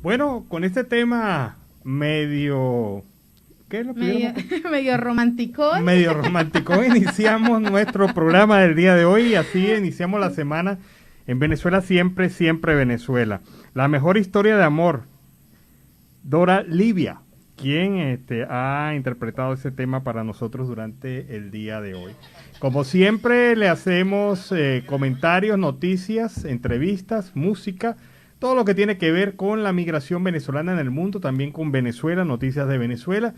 Bueno, con este tema medio... ¿Qué es lo que medio romántico. Medio romántico. Iniciamos nuestro programa del día de hoy y así iniciamos la semana en Venezuela siempre, siempre Venezuela. La mejor historia de amor. Dora Livia, quien ha interpretado ese tema para nosotros durante el día de hoy. Como siempre le hacemos comentarios, noticias, entrevistas, música, todo lo que tiene que ver con la migración venezolana en el mundo, también con Venezuela, noticias de Venezuela.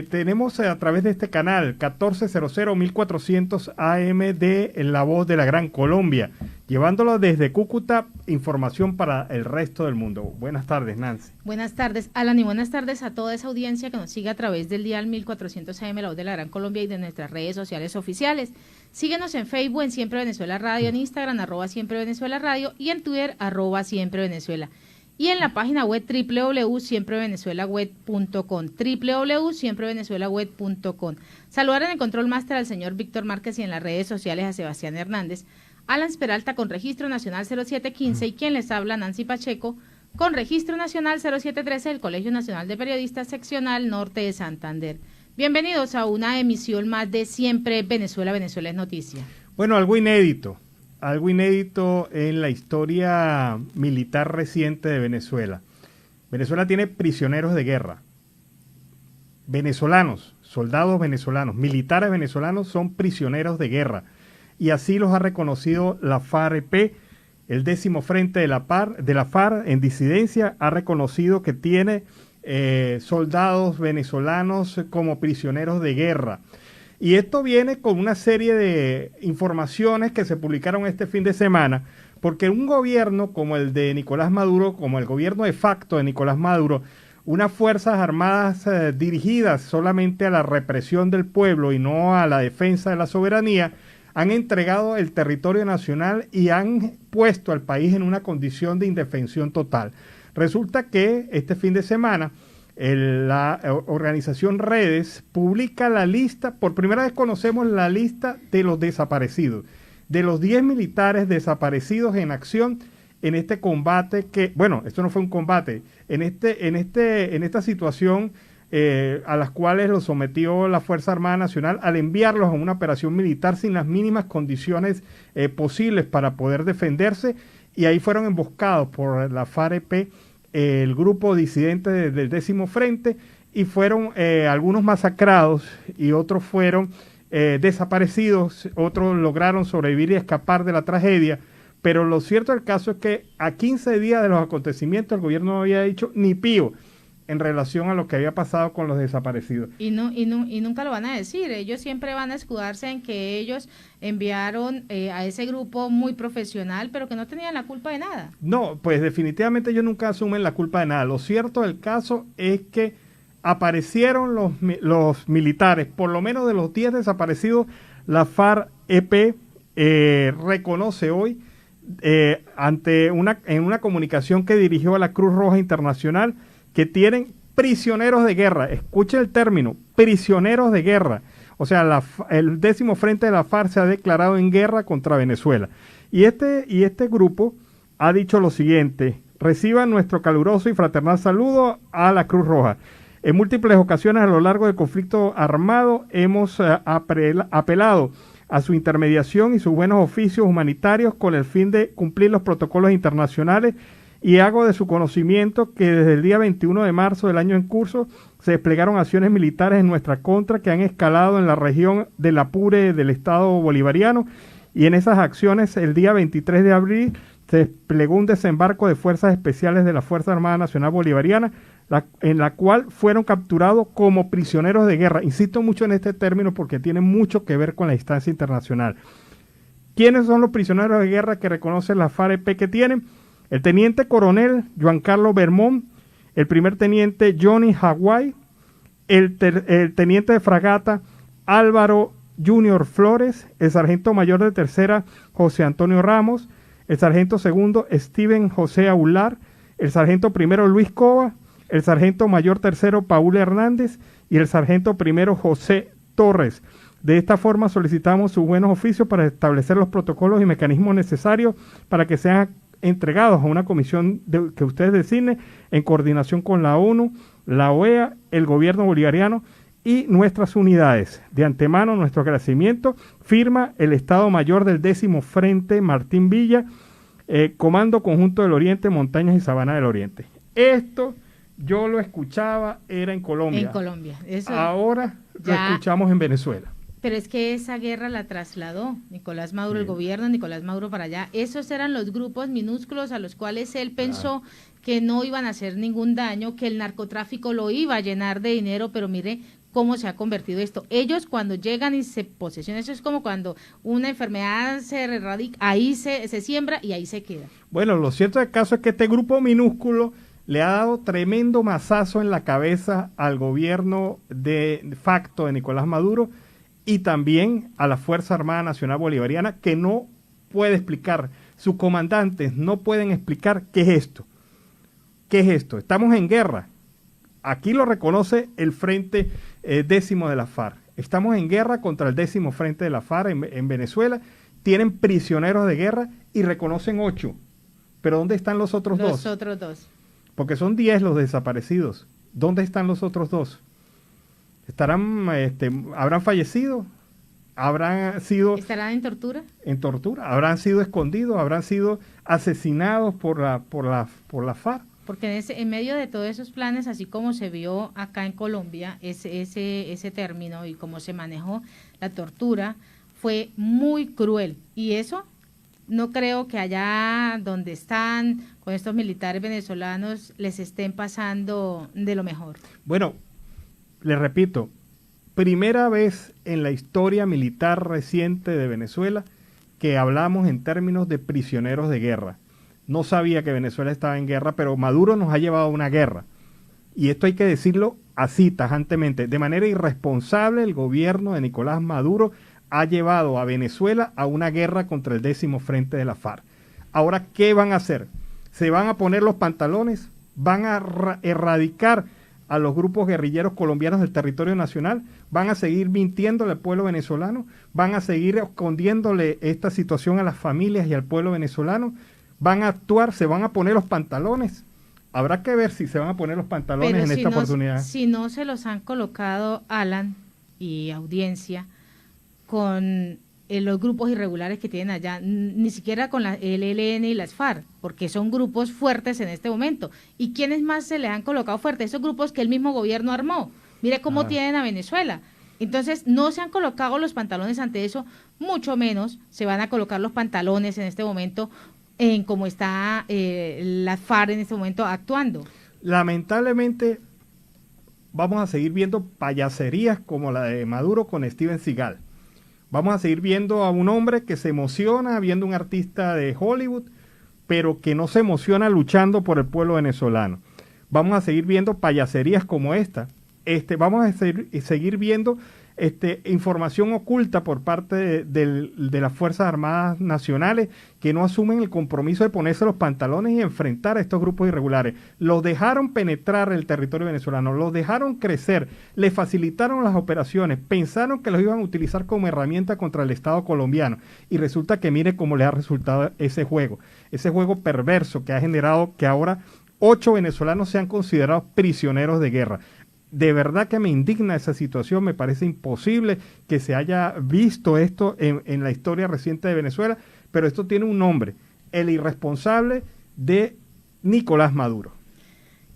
Tenemos a través de este canal 1400 1400 AM de La Voz de la Gran Colombia, llevándolo desde Cúcuta, información para el resto del mundo. Buenas tardes, Nancy. Buenas tardes, Alan, y buenas tardes a toda esa audiencia que nos sigue a través del dial 1400 AM La Voz de la Gran Colombia y de nuestras redes sociales oficiales. Síguenos en Facebook, en Siempre Venezuela Radio, en Instagram, @Siempre Venezuela Radio, y en Twitter, @Siempre Venezuela. Y en la página web www.siemprevenezuelaweb.com, www.siemprevenezuelaweb.com. Saludar en el control máster al señor Víctor Márquez y en las redes sociales a Sebastián Hernández, Alan Peralta con registro nacional 0715 y quien les habla, Nancy Pacheco, con registro nacional 0713 del Colegio Nacional de Periodistas Seccional Norte de Santander. Bienvenidos a una emisión más de Siempre Venezuela, Venezuela es Noticia. Bueno, algo inédito en la historia militar reciente de Venezuela. Venezuela tiene prisioneros de guerra, venezolanos, soldados venezolanos, militares venezolanos son prisioneros de guerra, y así los ha reconocido la FAREP. El 10º Frente de la FARC en disidencia ha reconocido que tiene soldados venezolanos como prisioneros de guerra. Y esto viene con una serie de informaciones que se publicaron este fin de semana, porque un gobierno como el de Nicolás Maduro, como el gobierno de facto de Nicolás Maduro, unas fuerzas armadas dirigidas solamente a la represión del pueblo y no a la defensa de la soberanía, han entregado el territorio nacional y han puesto al país en una condición de indefensión total. Resulta que este fin de semana la organización Redes publica la lista, por primera vez conocemos la lista de los desaparecidos, de los 10 militares desaparecidos en acción en este combate que, bueno, esto no fue un combate, en esta situación a las cuales los sometió la Fuerza Armada Nacional al enviarlos a una operación militar sin las mínimas condiciones posibles para poder defenderse, y ahí fueron emboscados por la FAREP, el grupo disidente del 10º Frente, y fueron algunos masacrados y otros fueron desaparecidos, otros lograron sobrevivir y escapar de la tragedia. Pero lo cierto del caso es que a 15 días de los acontecimientos el gobierno no había dicho ni pío en relación a lo que había pasado con los desaparecidos. Y nunca lo van a decir, ellos siempre van a escudarse en que ellos enviaron a ese grupo muy profesional, pero que no tenían la culpa de nada. No, pues definitivamente ellos nunca asumen la culpa de nada. Lo cierto del caso es que aparecieron los militares, por lo menos de los 10 desaparecidos, la FAREP reconoce hoy en una comunicación que dirigió a la Cruz Roja Internacional, que tienen prisioneros de guerra. Escuche el término, prisioneros de guerra. O sea, el 10º Frente de la FARC se ha declarado en guerra contra Venezuela. Y este grupo ha dicho lo siguiente: reciban nuestro caluroso y fraternal saludo a la Cruz Roja. En múltiples ocasiones a lo largo del conflicto armado hemos apelado a su intermediación y sus buenos oficios humanitarios con el fin de cumplir los protocolos internacionales, y hago de su conocimiento que desde el día 21 de marzo del año en curso se desplegaron acciones militares en nuestra contra que han escalado en la región del Apure del Estado Bolivariano, y en esas acciones el día 23 de abril se desplegó un desembarco de fuerzas especiales de la Fuerza Armada Nacional Bolivariana, en la cual fueron capturados como prisioneros de guerra. Insisto mucho en este término porque tiene mucho que ver con la instancia internacional. ¿Quiénes son los prisioneros de guerra que reconoce la FAREP que tienen? El teniente coronel Juan Carlos Bermón, el primer teniente Johnny Hawaii, el teniente de fragata Álvaro Junior Flores, el sargento mayor de tercera José Antonio Ramos, el sargento segundo Steven José Aular, el sargento primero Luis Cova, el sargento mayor tercero Paul Hernández y el sargento primero José Torres. De esta forma solicitamos sus buenos oficios para establecer los protocolos y mecanismos necesarios para que sean entregados a una comisión que ustedes designen en coordinación con la ONU, la OEA, el gobierno bolivariano y nuestras unidades. De antemano, nuestro agradecimiento. Firma el Estado Mayor del 10º Frente Martín Villa, Comando Conjunto del Oriente, Montañas y Sabana del Oriente. Esto yo lo escuchaba, era en Colombia. En Colombia. Eso ahora lo escuchamos en Venezuela. Pero es que esa guerra la trasladó Nicolás Maduro, el gobierno de Nicolás Maduro para allá. Esos eran los grupos minúsculos a los cuales él pensó que no iban a hacer ningún daño, que el narcotráfico lo iba a llenar de dinero, pero mire cómo se ha convertido esto. Ellos cuando llegan y se posesionan, eso es como cuando una enfermedad se erradica, ahí se siembra y ahí se queda. Bueno, lo cierto del caso es que este grupo minúsculo le ha dado tremendo mazazo en la cabeza al gobierno de facto de Nicolás Maduro y también a la Fuerza Armada Nacional Bolivariana, que no puede explicar, sus comandantes no pueden explicar qué es esto. ¿Qué es esto? Estamos en guerra. Aquí lo reconoce el Frente 10º de la FARC. Estamos en guerra contra el 10º Frente de la FARC en Venezuela. Tienen prisioneros de guerra y reconocen 8. Pero ¿dónde están los otros 2? Los otros 2. Porque son 10 los desaparecidos. ¿Dónde están los otros 2? ¿Habrán fallecido? ¿Estarán en tortura? En tortura. ¿Habrán sido escondidos? ¿Habrán sido asesinados por la FARC? Porque en medio de todos esos planes, así como se vio acá en Colombia, ese término y cómo se manejó la tortura, fue muy cruel. Y eso no creo que allá donde están con estos militares venezolanos les estén pasando de lo mejor. Bueno, les repito, primera vez en la historia militar reciente de Venezuela que hablamos en términos de prisioneros de guerra. No sabía que Venezuela estaba en guerra, pero Maduro nos ha llevado a una guerra. Y esto hay que decirlo así, tajantemente. De manera irresponsable, el gobierno de Nicolás Maduro ha llevado a Venezuela a una guerra contra el 10º Frente de la FARC. Ahora, ¿qué van a hacer? ¿Se van a poner los pantalones? ¿Van a erradicar a los grupos guerrilleros colombianos del territorio nacional? ¿Van a seguir mintiéndole al pueblo venezolano? ¿Van a seguir escondiéndole esta situación a las familias y al pueblo venezolano? ¿Van a actuar? ¿Se van a poner los pantalones? Habrá que ver si se van a poner los pantalones esta oportunidad. Si no se los han colocado, Alan y audiencia, con los grupos irregulares que tienen allá, ni siquiera con el ELN y las FARC, porque son grupos fuertes en este momento. ¿Y quiénes más se le han colocado fuertes? Esos grupos que el mismo gobierno armó. Mire cómo tienen a Venezuela. Entonces, no se han colocado los pantalones ante eso, mucho menos se van a colocar los pantalones en este momento en cómo está la FARC en este momento actuando. Lamentablemente, vamos a seguir viendo payaserías como la de Maduro con Steven Seagal. Vamos a seguir viendo a un hombre que se emociona viendo un artista de Hollywood, pero que no se emociona luchando por el pueblo venezolano. Vamos a seguir viendo payaserías como esta. Vamos a seguir viendo información oculta por parte de las Fuerzas Armadas Nacionales que no asumen el compromiso de ponerse los pantalones y enfrentar a estos grupos irregulares. Los dejaron penetrar el territorio venezolano, los dejaron crecer, les facilitaron las operaciones, pensaron que los iban a utilizar como herramienta contra el Estado colombiano y resulta que mire cómo les ha resultado ese juego perverso que ha generado que ahora 8 venezolanos sean considerados prisioneros de guerra. De verdad que me indigna esa situación, me parece imposible que se haya visto esto en la historia reciente de Venezuela, pero esto tiene un nombre, el irresponsable de Nicolás Maduro.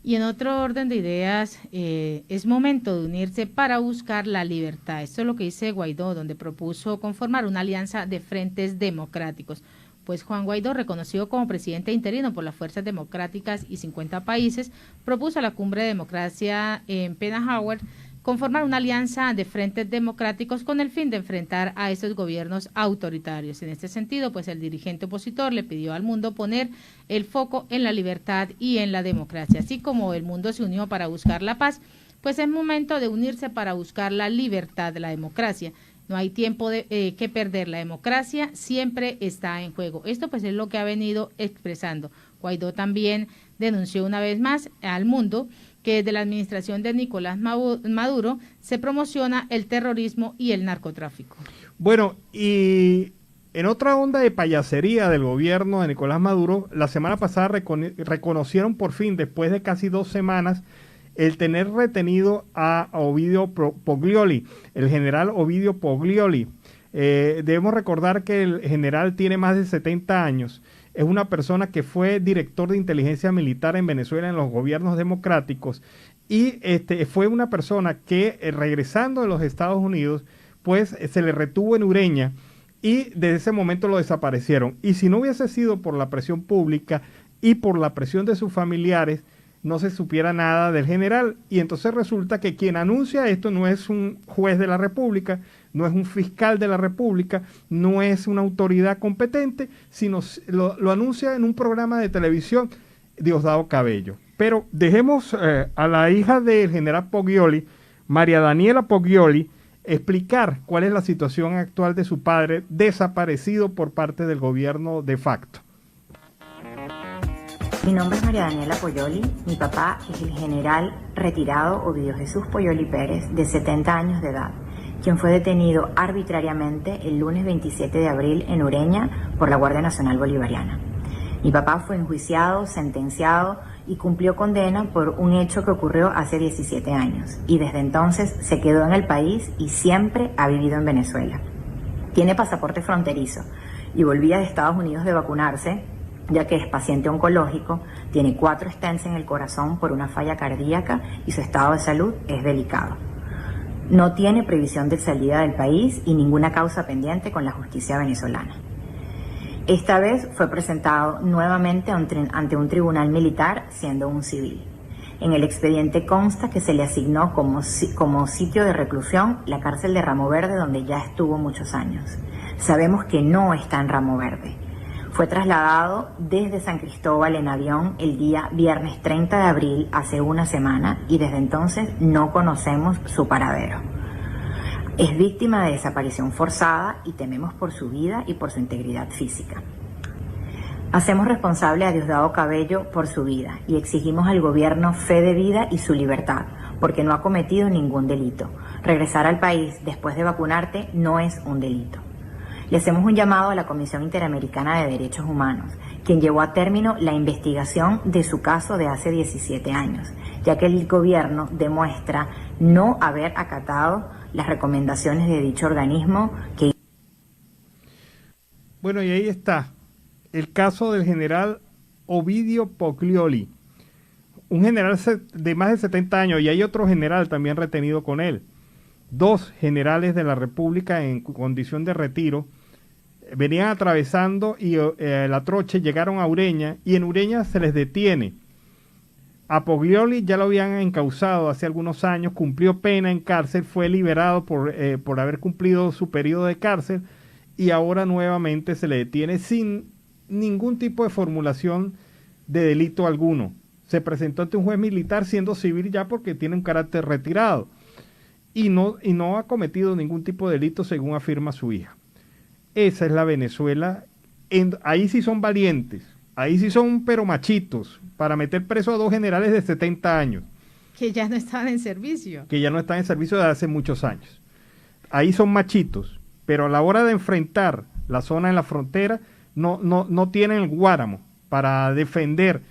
Y en otro orden de ideas, es momento de unirse para buscar la libertad. Esto es lo que dice Guaidó, donde propuso conformar una alianza de frentes democráticos. Pues Juan Guaidó, reconocido como presidente interino por las Fuerzas Democráticas y 50 países, propuso a la Cumbre de Democracia en Penaháuer conformar una alianza de frentes democráticos con el fin de enfrentar a estos gobiernos autoritarios. En este sentido, pues el dirigente opositor le pidió al mundo poner el foco en la libertad y en la democracia. Así como el mundo se unió para buscar la paz, pues es momento de unirse para buscar la libertad, la democracia. No hay tiempo que perder, la democracia siempre está en juego. Esto pues es lo que ha venido expresando. Guaidó también denunció una vez más al mundo que desde la administración de Nicolás Maduro se promociona el terrorismo y el narcotráfico. Bueno, y En otra onda de payasería del gobierno de Nicolás Maduro, la semana pasada reconocieron por fin, después de casi 2 semanas, el tener retenido a Ovidio Poglioli, el general Ovidio Poglioli. Debemos recordar que el general tiene más de 70 años. Es una persona que fue director de inteligencia militar en Venezuela en los gobiernos democráticos y fue una persona que regresando de los Estados Unidos, pues se le retuvo en Ureña y desde ese momento lo desaparecieron. Y si no hubiese sido por la presión pública y por la presión de sus familiares, no se supiera nada del general. Y entonces resulta que quien anuncia esto no es un juez de la República, no es un fiscal de la República, no es una autoridad competente, sino lo anuncia en un programa de televisión Diosdado Cabello. Pero dejemos a la hija del general Poglioli, María Daniela Poglioli, explicar cuál es la situación actual de su padre desaparecido por parte del gobierno de facto. Mi nombre es María Daniela Poglioli, mi papá es el general retirado Ovidio Jesús Poglioli Pérez, de 70 años de edad, quien fue detenido arbitrariamente el lunes 27 de abril en Ureña por la Guardia Nacional Bolivariana. Mi papá fue enjuiciado, sentenciado y cumplió condena por un hecho que ocurrió hace 17 años y desde entonces se quedó en el país y siempre ha vivido en Venezuela. Tiene pasaporte fronterizo y volvía de Estados Unidos de vacunarse, ya que es paciente oncológico, tiene 4 stents en el corazón por una falla cardíaca y su estado de salud es delicado. No tiene previsión de salida del país y ninguna causa pendiente con la justicia venezolana. Esta vez fue presentado nuevamente ante un tribunal militar siendo un civil. En el expediente consta que se le asignó como sitio de reclusión la cárcel de Ramo Verde, donde ya estuvo muchos años. Sabemos que no está en Ramo Verde. Fue trasladado desde San Cristóbal en avión el día viernes 30 de abril, hace una semana, y desde entonces no conocemos su paradero. Es víctima de desaparición forzada y tememos por su vida y por su integridad física. Hacemos responsable a Diosdado Cabello por su vida y exigimos al gobierno fe de vida y su libertad, porque no ha cometido ningún delito. Regresar al país después de vacunarte no es un delito. Le hacemos un llamado a la Comisión Interamericana de Derechos Humanos, quien llevó a término la investigación de su caso de hace 17 años, ya que el gobierno demuestra no haber acatado las recomendaciones de dicho organismo que... Bueno, y ahí está el caso del general Ovidio Poglioli, un general de más de 70 años, y hay otro general también retenido con él. 2 generales de la República en condición de retiro venían atravesando y la Troche, llegaron a Ureña y en Ureña se les detiene. A Poglioli ya lo habían encausado hace algunos años, cumplió pena en cárcel, fue liberado por haber cumplido su periodo de cárcel y ahora nuevamente se le detiene sin ningún tipo de formulación de delito alguno. Se presentó ante un juez militar siendo civil ya porque tiene un carácter retirado y no ha cometido ningún tipo de delito según afirma su hija. Esa es la Venezuela. Ahí sí son valientes. Ahí sí son pero machitos para meter preso a 2 generales de 70 años. Que ya no estaban en servicio. Que ya no están en servicio desde hace muchos años. Ahí son machitos, pero a la hora de enfrentar la zona en la frontera, no tienen el guáramo para defender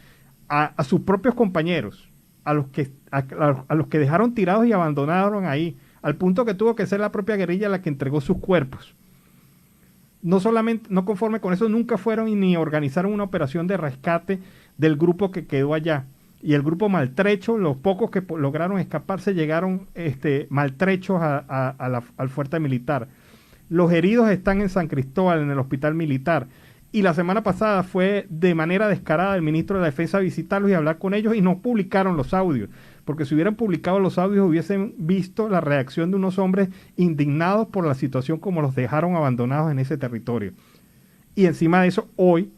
a sus propios compañeros, a los que dejaron tirados y abandonaron ahí, al punto que tuvo que ser la propia guerrilla la que entregó sus cuerpos. No conforme con eso, nunca fueron ni organizaron una operación de rescate del grupo que quedó allá. Y el grupo maltrecho, los pocos que lograron escaparse, llegaron maltrechos al fuerte militar. Los heridos están en San Cristóbal, en el hospital militar. Y la semana pasada fue de manera descarada el ministro de la Defensa a visitarlos y hablar con ellos y no publicaron los audios. Porque si hubieran publicado los audios hubiesen visto la reacción de unos hombres indignados por la situación como los dejaron abandonados en ese territorio. Y encima de eso, hoy,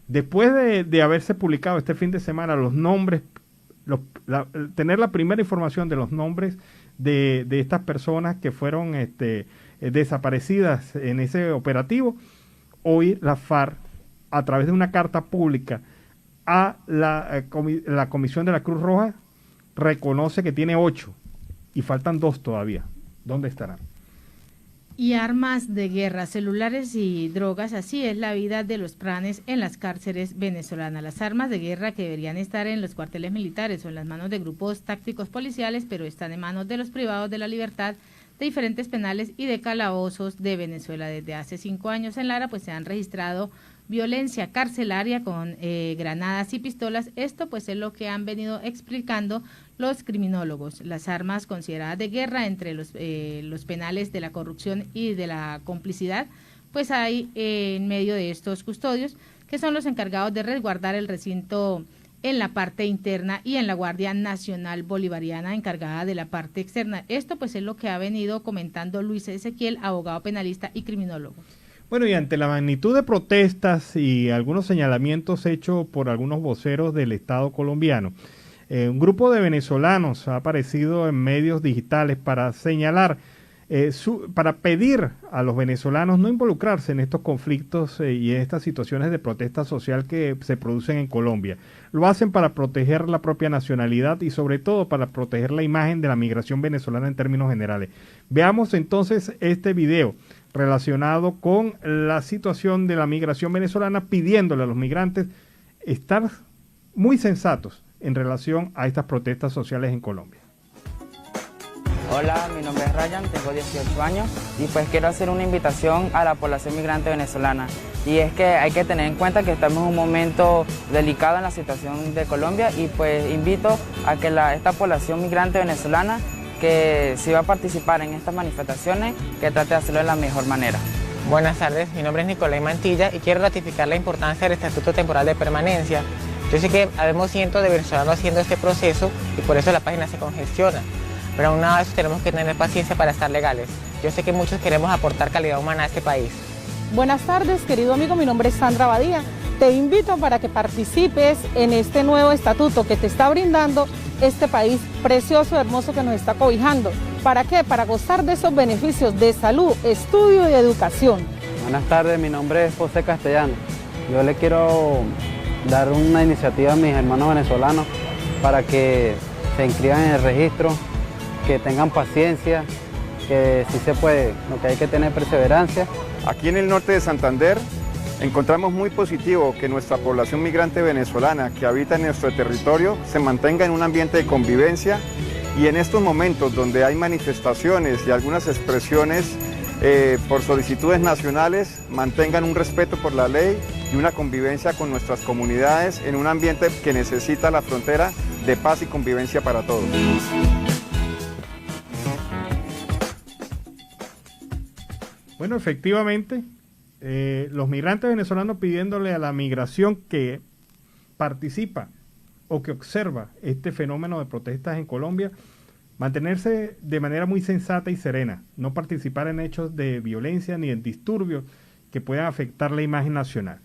después de haberse publicado este fin de semana los nombres, tener la primera información de los nombres de estas personas que fueron desaparecidas en ese operativo, hoy la FARC, a través de una carta pública a la Comisión de la Cruz Roja, reconoce que tiene 8 y faltan 2 todavía. ¿Dónde estarán? Y armas de guerra, celulares y drogas, así es la vida de los pranes en las cárceles venezolanas. Las armas de guerra que deberían estar en los cuarteles militares o en las manos de grupos tácticos policiales, pero están en manos de los privados de la libertad de diferentes penales y de calabozos de Venezuela. Desde hace 5 años en Lara pues se han registrado violencia carcelaria con granadas y pistolas. Esto pues es lo que han venido explicando los criminólogos. Las armas consideradas de guerra entre los penales de la corrupción y de la complicidad, pues hay en medio de estos custodios que son los encargados de resguardar el recinto en la parte interna y en la Guardia Nacional Bolivariana encargada de la parte externa. Esto pues es lo que ha venido comentando Luis Ezequiel, abogado penalista y criminólogo. Bueno, y ante la magnitud de protestas y algunos señalamientos hechos por algunos voceros del Estado colombiano, un grupo de venezolanos ha aparecido en medios digitales para señalar, para pedir a los venezolanos no involucrarse en estos conflictos y en estas situaciones de protesta social que se producen en Colombia. Lo hacen para proteger la propia nacionalidad y sobre todo para proteger la imagen de la migración venezolana en términos generales. Veamos entonces este video relacionado con la situación de la migración venezolana, pidiéndole a los migrantes estar muy sensatos en relación a estas protestas sociales en Colombia. Hola, mi nombre es Ryan, tengo 18 años y pues quiero hacer una invitación a la población migrante venezolana. Y es que hay que tener en cuenta que estamos en un momento delicado en la situación de Colombia y pues invito a que esta población migrante venezolana que si va a participar en estas manifestaciones, que trate de hacerlo de la mejor manera. Buenas tardes, mi nombre es Nicolás Mantilla y quiero ratificar la importancia del Estatuto Temporal de Permanencia. Yo sé que habemos cientos de venezolanos haciendo este proceso y por eso la página se congestiona, pero aún nada de eso tenemos que tener paciencia para estar legales. Yo sé que muchos queremos aportar calidad humana a este país. Buenas tardes, querido amigo, mi nombre es Sandra Badía. Te invito para que participes en este nuevo estatuto que te está brindando este país precioso, hermoso que nos está cobijando. ¿Para qué? Para gozar de esos beneficios de salud, estudio y educación. Buenas tardes, mi nombre es José Castellano. Yo le quiero dar una iniciativa a mis hermanos venezolanos para que se inscriban en el registro, que tengan paciencia, que sí se puede, lo que hay que tener perseverancia. Aquí en el norte de Santander encontramos muy positivo que nuestra población migrante venezolana que habita en nuestro territorio se mantenga en un ambiente de convivencia y en estos momentos donde hay manifestaciones y algunas expresiones por solicitudes nacionales mantengan un respeto por la ley y una convivencia con nuestras comunidades en un ambiente que necesita la frontera de paz y convivencia para todos. Bueno, efectivamente, los migrantes venezolanos pidiéndole a la migración que participa o que observa este fenómeno de protestas en Colombia, mantenerse de manera muy sensata y serena, no participar en hechos de violencia ni en disturbios que puedan afectar la imagen nacional.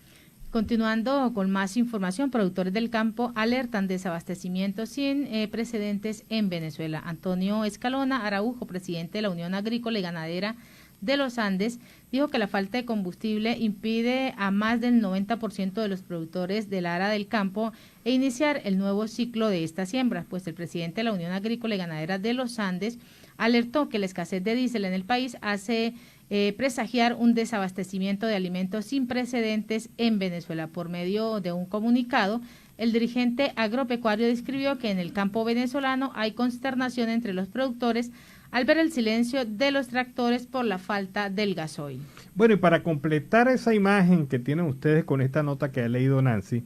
Continuando con más información, productores del campo alertan desabastecimiento sin precedentes en Venezuela. Antonio Escalona Araujo, presidente de la Unión Agrícola y Ganadera de los Andes, dijo que la falta de combustible impide a más del 90% de los productores del Lara del campo iniciar el nuevo ciclo de esta siembra, pues el presidente de la Unión Agrícola y Ganadera de los Andes alertó que la escasez de diésel en el país hace presagiar un desabastecimiento de alimentos sin precedentes en Venezuela. Por medio de un comunicado, el dirigente agropecuario describió que en el campo venezolano hay consternación entre los productores al ver el silencio de los tractores por la falta del gasoil. Bueno, y para completar esa imagen que tienen ustedes con esta nota que ha leído Nancy,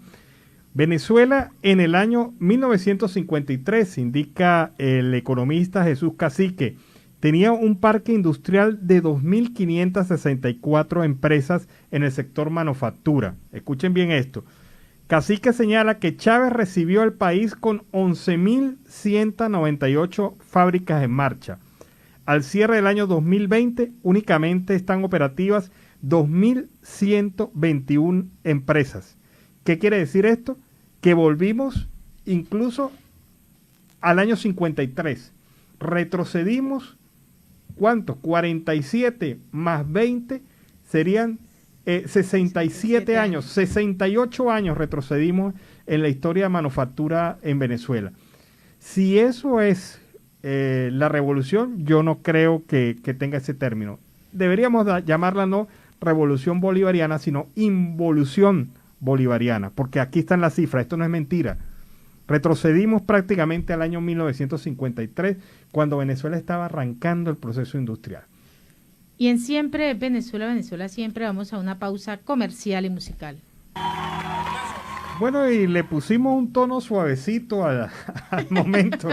Venezuela en el año 1953, indica el economista Jesús Cacique, tenía un parque industrial de 2.564 empresas en el sector manufactura. Escuchen bien esto. Cacique señala que Chávez recibió al país con 11.198 fábricas en marcha. Al cierre del año 2020, únicamente están operativas 2.121 empresas. ¿Qué quiere decir esto? Que volvimos incluso al año 53. Retrocedimos, ¿cuántos? 47 más 20 serían 67 años, 68 años retrocedimos en la historia de manufactura en Venezuela. Si eso es la revolución, yo no creo que tenga ese término. deberíamos llamarla no revolución bolivariana, sino involución bolivariana, porque aquí están las cifras, esto no es mentira. Retrocedimos prácticamente al año 1953, cuando Venezuela estaba arrancando el proceso industrial. Y en Siempre Venezuela, Venezuela Siempre, vamos a una pausa comercial y musical. Bueno, y le pusimos un tono suavecito al momento.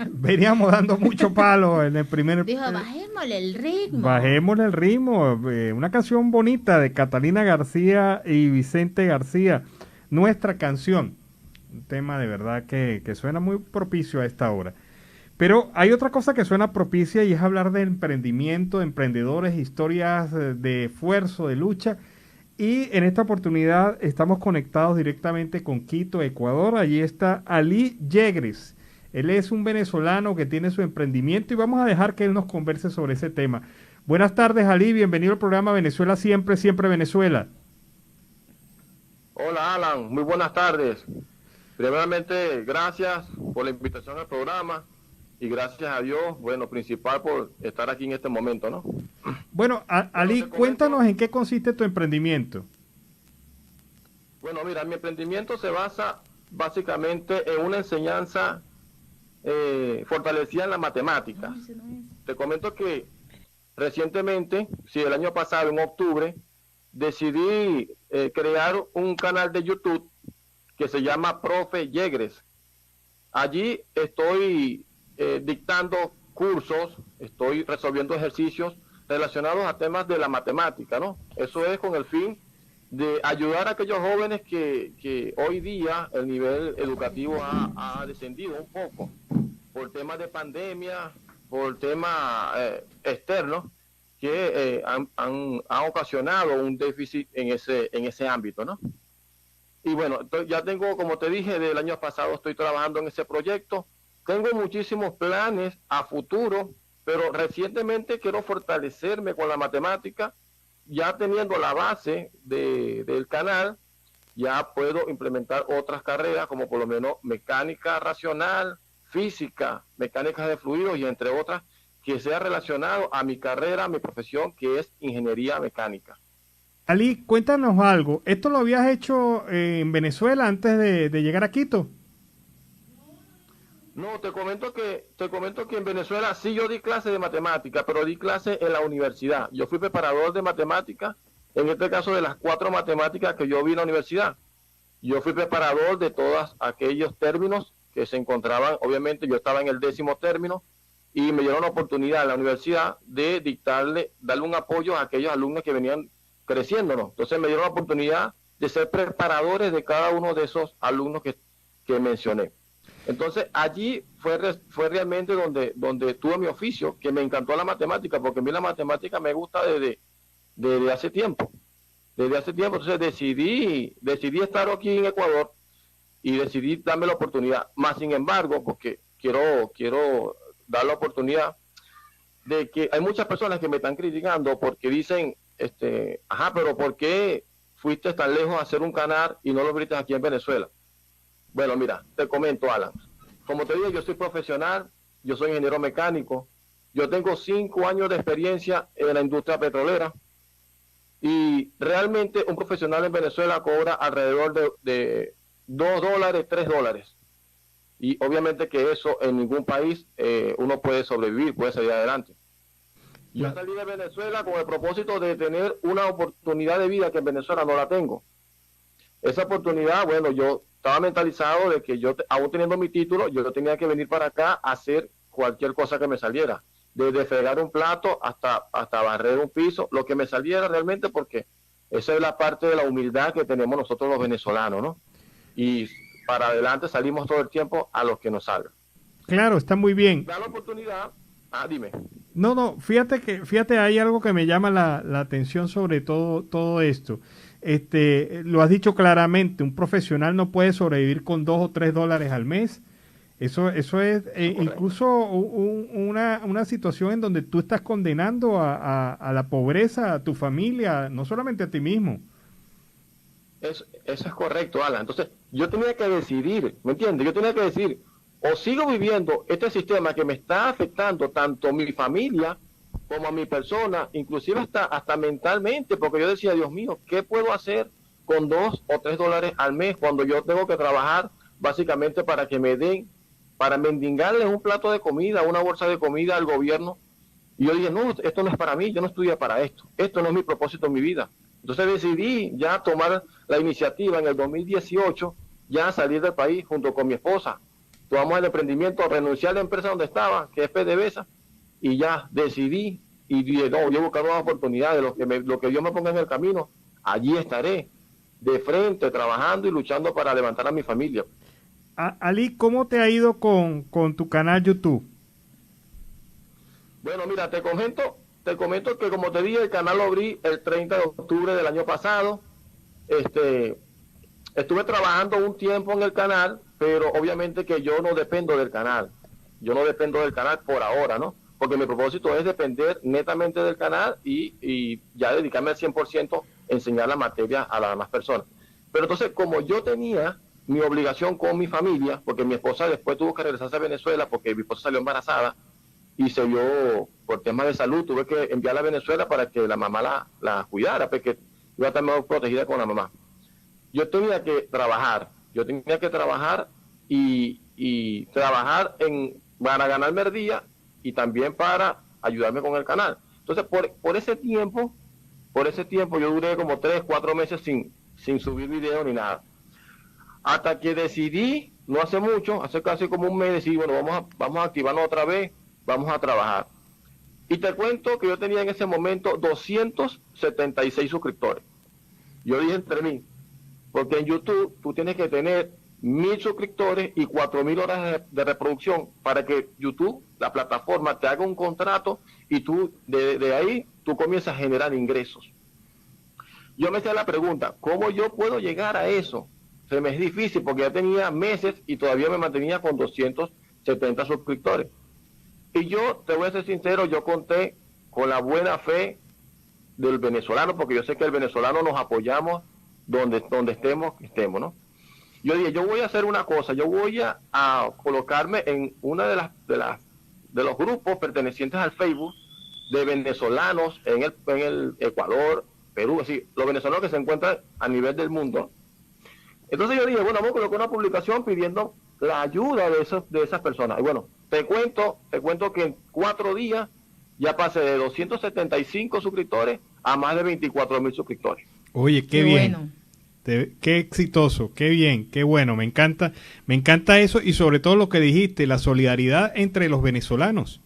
Veníamos dando mucho palo en el primer... Dijo, bajémosle el ritmo. Bajémosle el ritmo. Una canción bonita de Catalina García y Vicente García. Nuestra canción. Un tema de verdad que suena muy propicio a esta hora. Pero hay otra cosa que suena propicia y es hablar de emprendimiento, de emprendedores, historias de esfuerzo, de lucha. Y en esta oportunidad estamos conectados directamente con Quito, Ecuador. Allí está Ali Yegres. Él es un venezolano que tiene su emprendimiento y vamos a dejar que él nos converse sobre ese tema. Buenas tardes, Ali. Bienvenido al programa Venezuela Siempre, Siempre Venezuela. Hola, Alan. Muy buenas tardes. Primeramente, gracias por la invitación al programa y gracias a Dios, bueno, principal por estar aquí en este momento, ¿no? Bueno, Ali, cuéntanos en qué consiste tu emprendimiento. Bueno, mira, mi emprendimiento se basa básicamente en una enseñanza fortalecida en la matemática. Te comento que recientemente, el año pasado, en octubre, decidí crear un canal de YouTube que se llama Profe Yegres. Allí estoy dictando cursos, estoy resolviendo ejercicios relacionados a temas de la matemática, ¿no? Eso es con el fin de ayudar a aquellos jóvenes que hoy día el nivel educativo ha descendido un poco por temas de pandemia, por temas externos que han ocasionado un déficit en ese ámbito, ¿no? Y bueno, ya tengo, como te dije, del año pasado estoy trabajando en ese proyecto. Tengo muchísimos planes a futuro, pero recientemente quiero fortalecerme con la matemática. Ya teniendo la base del canal, ya puedo implementar otras carreras, como por lo menos mecánica racional, física, mecánica de fluidos y entre otras, que sea relacionado a mi carrera, a mi profesión, que es ingeniería mecánica. Ali, cuéntanos algo. ¿Esto lo habías hecho en Venezuela antes de llegar a Quito? No, te comento que en Venezuela sí yo di clases de matemática, pero di clases en la universidad. Yo fui preparador de matemática, en este caso de las 4 matemáticas que yo vi en la universidad. Yo fui preparador de todos aquellos términos que se encontraban, obviamente yo estaba en el 10º término, y me dieron la oportunidad en la universidad de darle un apoyo a aquellos alumnos que venían creciendo, ¿no? Entonces me dieron la oportunidad de ser preparadores de cada uno de esos alumnos que mencioné. Entonces allí fue realmente donde tuve mi oficio, que me encantó la matemática, porque a mí la matemática me gusta desde hace tiempo. Desde hace tiempo, entonces decidí estar aquí en Ecuador y decidí darme la oportunidad. Más sin embargo, porque quiero dar la oportunidad de que hay muchas personas que me están criticando porque dicen, pero ¿por qué fuiste tan lejos a hacer un canal y no lo abriste aquí en Venezuela? Bueno, mira, te comento, Alan. Como te digo, yo soy profesional, yo soy ingeniero mecánico, yo tengo 5 años de experiencia en la industria petrolera y realmente un profesional en Venezuela cobra alrededor de $2, $3. Y obviamente que eso en ningún país uno puede sobrevivir, puede salir adelante. Yo salí de Venezuela con el propósito de tener una oportunidad de vida que en Venezuela no la tengo. Esa oportunidad, bueno, yo estaba mentalizado de que yo, aún teniendo mi título, yo tenía que venir para acá a hacer cualquier cosa que me saliera. Desde fregar un plato hasta barrer un piso, lo que me saliera realmente, porque esa es la parte de la humildad que tenemos nosotros los venezolanos, ¿no? Y para adelante salimos todo el tiempo a los que nos salga. Claro, está muy bien. Da la oportunidad. Dime. No, fíjate, hay algo que me llama la atención sobre todo esto. Lo has dicho claramente, un profesional no puede sobrevivir con $2 o $3 al mes. Eso es incluso una situación en donde tú estás condenando a la pobreza, a tu familia, no solamente a ti mismo. Eso es correcto, Alan. Entonces, yo tenía que decidir, ¿me entiendes? Yo tenía que decir, o sigo viviendo este sistema que me está afectando tanto mi familia como a mi persona, inclusive hasta mentalmente, porque yo decía, Dios mío, ¿qué puedo hacer con $2 o $3 al mes cuando yo tengo que trabajar básicamente para que me den, para mendigarles un plato de comida, una bolsa de comida al gobierno? Y yo dije, no, esto no es para mí, yo no estudié para esto no es mi propósito en mi vida. Entonces decidí ya tomar la iniciativa en el 2018, ya salir del país junto con mi esposa. Tomamos el emprendimiento, renunciar a la empresa donde estaba, que es PDVSA, y ya decidí y dije, no, yo buscar nuevas oportunidades, lo que Dios me ponga en el camino, allí estaré, de frente, trabajando y luchando para levantar a mi familia. Ali, ¿cómo te ha ido con tu canal YouTube? Bueno, mira, te comento que, como te dije, el canal lo abrí el 30 de octubre del año pasado. Estuve trabajando un tiempo en el canal, pero obviamente que yo no dependo del canal. Yo no dependo del canal por ahora, ¿no? Porque mi propósito es depender netamente del canal y ya dedicarme al 100% a enseñar la materia a las demás personas. Pero entonces, como yo tenía mi obligación con mi familia, porque mi esposa después tuvo que regresarse a Venezuela porque mi esposa salió embarazada y se vio por temas de salud, tuve que enviarla a Venezuela para que la mamá la cuidara, porque iba a estar más protegida con la mamá. Yo tenía que trabajar y trabajar para ganarme el día y también para ayudarme con el canal. Entonces, por ese tiempo yo duré como 3-4 meses sin subir video ni nada. Hasta que decidí, no hace mucho, hace casi como un mes, decir, bueno, vamos a activarnos otra vez, vamos a trabajar. Y te cuento que yo tenía en ese momento 276 suscriptores. Yo dije entre mí, porque en YouTube tú tienes que tener 1000 suscriptores y 4000 horas de reproducción para que YouTube, la plataforma, te haga un contrato y tú de ahí tú comienzas a generar ingresos. Yo me hacía la pregunta, ¿cómo yo puedo llegar a eso? Se me es difícil porque ya tenía meses y todavía me mantenía con 270 suscriptores. Y yo, te voy a ser sincero, yo conté con la buena fe del venezolano, porque yo sé que el venezolano nos apoyamos donde estemos, ¿no? Yo dije, yo voy a hacer una cosa, yo voy a colocarme en una de los grupos pertenecientes al Facebook de venezolanos en el Ecuador, Perú, así, los venezolanos que se encuentran a nivel del mundo. Entonces yo dije, bueno, vamos a colocar una publicación pidiendo la ayuda de esas personas. Y bueno, te cuento que en 4 días ya pasé de 275 suscriptores a más de 24,000 suscriptores. Oye, qué bien. Bueno. Qué exitoso, qué bien, qué bueno. Me encanta eso y sobre todo lo que dijiste, la solidaridad entre los venezolanos.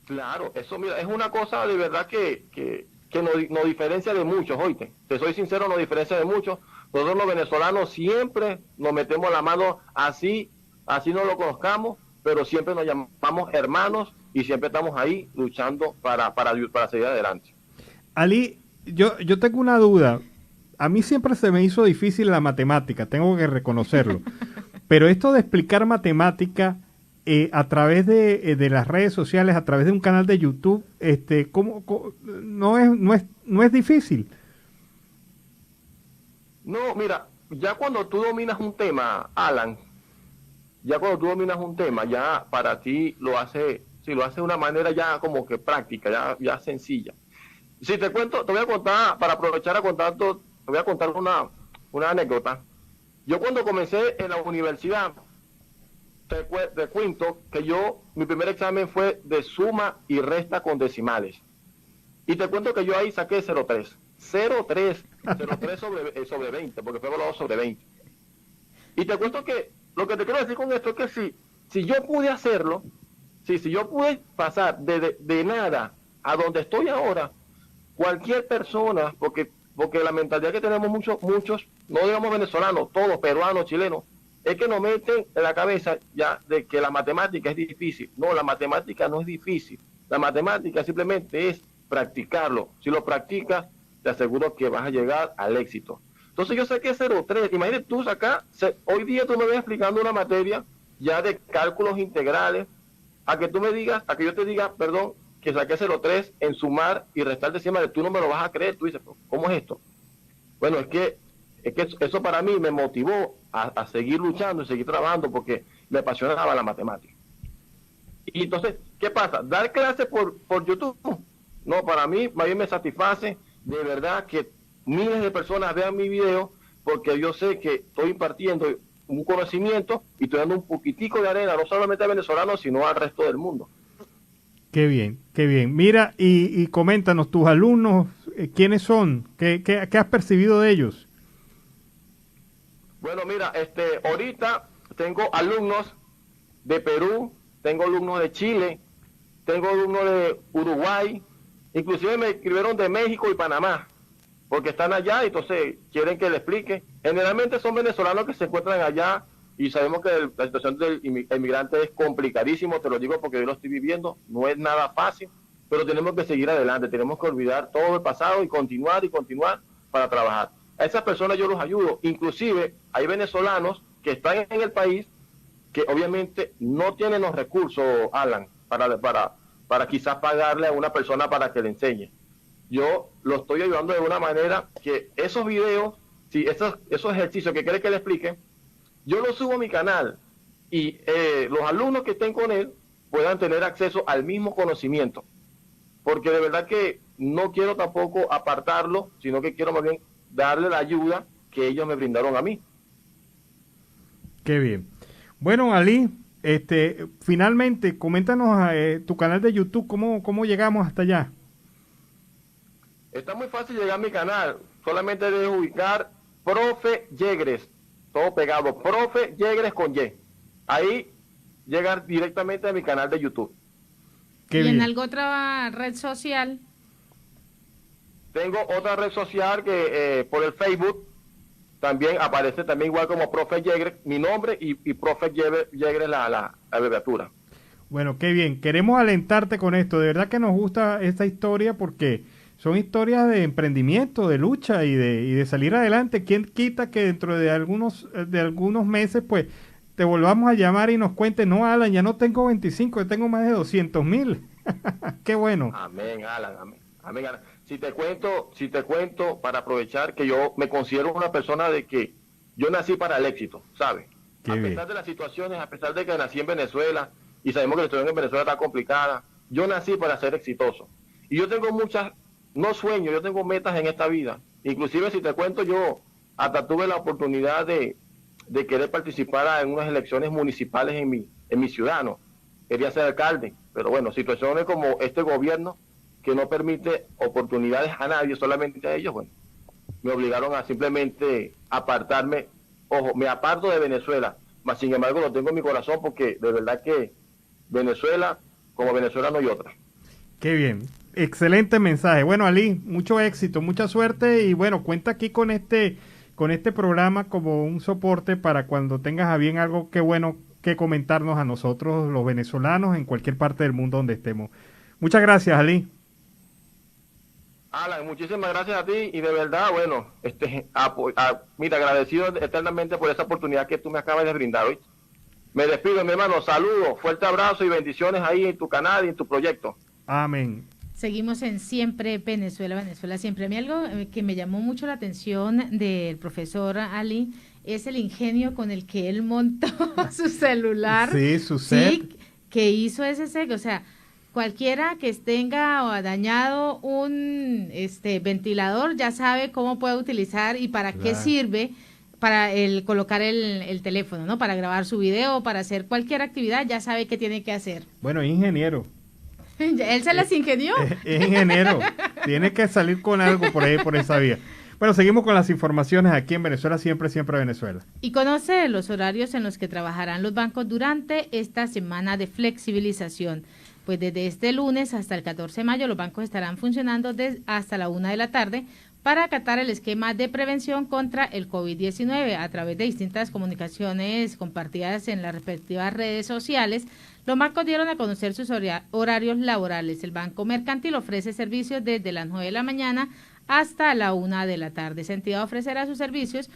Claro, eso mira, es una cosa de verdad que nos diferencia de muchos, oíste. Te soy sincero, nos diferencia de muchos. Nosotros los venezolanos siempre nos metemos la mano, así no lo conozcamos, pero siempre nos llamamos hermanos y siempre estamos ahí luchando para seguir adelante. Ali, yo tengo una duda. A mí siempre se me hizo difícil la matemática, tengo que reconocerlo. Pero esto de explicar matemática a través de las redes sociales, a través de un canal de YouTube, no es difícil. No, mira, ya cuando tú dominas un tema, Alan, ya para ti lo hace de una manera ya como que práctica, ya sencilla. Si te cuento, te voy a contar, para aprovechar a contar todo, te voy a contar una anécdota. Yo cuando comencé en la universidad, te cuento que mi primer examen fue de suma y resta con decimales. Y te cuento que yo ahí saqué 0,3 sobre 20, porque fue evaluado sobre 20. Y te cuento que lo que te quiero decir con esto es que si yo pude hacerlo, si yo pude pasar de nada a donde estoy ahora, cualquier persona, porque la mentalidad que tenemos muchos, no digamos venezolanos, todos, peruanos, chilenos, es que nos meten en la cabeza ya de que la matemática es difícil. No, la matemática no es difícil. La matemática simplemente es practicarlo. Si lo practicas, te aseguro que vas a llegar al éxito. Entonces yo saqué 0,3. Imagínate tú acá, hoy día tú me ves explicando una materia ya de cálculos integrales, a que yo te diga, perdón, que saqué 0,3 en sumar y restar decimales, tú no me lo vas a creer. Tú dices, ¿cómo es esto? Bueno, es que eso para mí me motivó a seguir luchando y seguir trabajando porque me apasionaba la matemática. Y entonces, ¿qué pasa? Dar clases por YouTube, no, para mí, más bien me satisface de verdad que miles de personas vean mi video, porque yo sé que estoy impartiendo un conocimiento y estoy dando un poquitico de arena, no solamente a venezolanos, sino al resto del mundo. Qué bien, qué bien. Mira, y coméntanos, tus alumnos, ¿quiénes son? ¿Qué has percibido de ellos? Bueno, mira, ahorita tengo alumnos de Perú, tengo alumnos de Chile, tengo alumnos de Uruguay, inclusive me escribieron de México y Panamá, porque están allá y entonces quieren que les explique. Generalmente son venezolanos que se encuentran allá y sabemos que la situación del inmigrante es complicadísimo, te lo digo porque yo lo estoy viviendo, no es nada fácil, pero tenemos que seguir adelante, tenemos que olvidar todo el pasado y continuar para trabajar. A esas personas yo los ayudo, inclusive hay venezolanos que están en el país que obviamente no tienen los recursos, Alan, para quizás pagarle a una persona para que le enseñe. Yo lo estoy ayudando de una manera que esos videos, si esos ejercicios que quiere que le explique, yo los subo a mi canal y los alumnos que estén con él puedan tener acceso al mismo conocimiento. Porque de verdad que no quiero tampoco apartarlo, sino que quiero más bien darle la ayuda que ellos me brindaron a mí. Qué bien. Bueno, Ali, finalmente, coméntanos tu canal de YouTube, ¿cómo llegamos hasta allá? Está muy fácil llegar a mi canal, solamente debes ubicar Profe Yegres, todo pegado, Profe Yegres con Y. Ahí llegar directamente a mi canal de YouTube. ¿Y en alguna otra red social? Tengo otra red social que por el Facebook también aparece también igual como Profe Yegres, mi nombre y Profe Yegres la abreviatura. Bueno, qué bien. Queremos alentarte con esto. De verdad que nos gusta esta historia porque son historias de emprendimiento, de lucha y de salir adelante. ¿Quién quita que dentro de algunos meses pues te volvamos a llamar y nos cuentes, no, Alan, ya no tengo 25, yo tengo más de 200,000. Qué bueno. Amén, Alan, amén. Amén, Alan. Si te cuento para aprovechar que yo me considero una persona de que yo nací para el éxito, ¿sabes? A pesar de las situaciones, a pesar de que nací en Venezuela y sabemos que la situación en Venezuela está complicada, yo nací para ser exitoso. Y yo tengo no sueño, yo tengo metas en esta vida. Inclusive si te cuento, yo hasta tuve la oportunidad de querer participar en unas elecciones municipales en mi ciudad, ¿no? Quería ser alcalde, pero bueno, situaciones como este gobierno que no permite oportunidades a nadie, solamente a ellos, bueno, me obligaron a simplemente apartarme. Ojo, me aparto de Venezuela, mas sin embargo lo tengo en mi corazón porque de verdad que Venezuela, como Venezuela no hay otra. Qué bien, excelente mensaje. Bueno, Ali, mucho éxito, mucha suerte y bueno, cuenta aquí con este programa como un soporte para cuando tengas a bien algo que bueno que comentarnos a nosotros los venezolanos en cualquier parte del mundo donde estemos. Muchas gracias, Ali. Alan, muchísimas gracias a ti y de verdad, bueno, mira, agradecido eternamente por esa oportunidad que tú me acabas de brindar hoy. Me despido, mi hermano, saludos, fuerte abrazo y bendiciones ahí en tu canal y en tu proyecto. Amén. Seguimos en Siempre Venezuela, Venezuela Siempre. A mí algo que me llamó mucho la atención del profesor Ali es el ingenio con el que él montó su celular. Sí, su set. Sí, que hizo ese set, o sea, cualquiera que tenga dañado un ventilador ya sabe cómo puede utilizar y para qué sirve para colocar el teléfono, ¿no? Para grabar su video, para hacer cualquier actividad, ya sabe qué tiene que hacer. Bueno, ingeniero. Él se las ingenió. Es ingeniero. Tiene que salir con algo por ahí, por esa vía. Bueno, seguimos con las informaciones aquí en Venezuela, siempre Venezuela. Y conoce los horarios en los que trabajarán los bancos durante esta semana de flexibilización. Pues desde este lunes hasta el 14 de mayo los bancos estarán funcionando hasta la 1 de la tarde para acatar el esquema de prevención contra el COVID-19 a través de distintas comunicaciones compartidas en las respectivas redes sociales. Los bancos dieron a conocer sus horarios laborales. El Banco Mercantil ofrece servicios desde las 9 de la mañana hasta la 1 de la tarde. Esa entidad ofrecerá sus servicios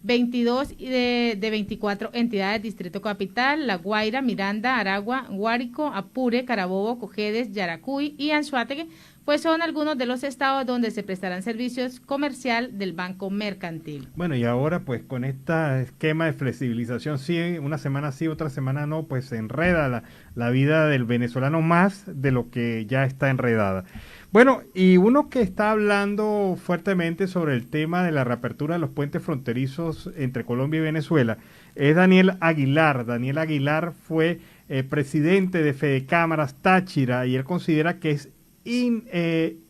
22 de 24 entidades, Distrito Capital, La Guaira, Miranda, Aragua, Guárico, Apure, Carabobo, Cojedes, Yaracuy y Anzoátegui, pues son algunos de los estados donde se prestarán servicios comercial del Banco Mercantil. Bueno, y ahora pues con este esquema de flexibilización, sí, una semana sí, otra semana no, pues se enreda la vida del venezolano más de lo que ya está enredada. Bueno, y uno que está hablando fuertemente sobre el tema de la reapertura de los puentes fronterizos entre Colombia y Venezuela es Daniel Aguilar. Daniel Aguilar fue presidente de Fedecámaras Táchira y él considera que es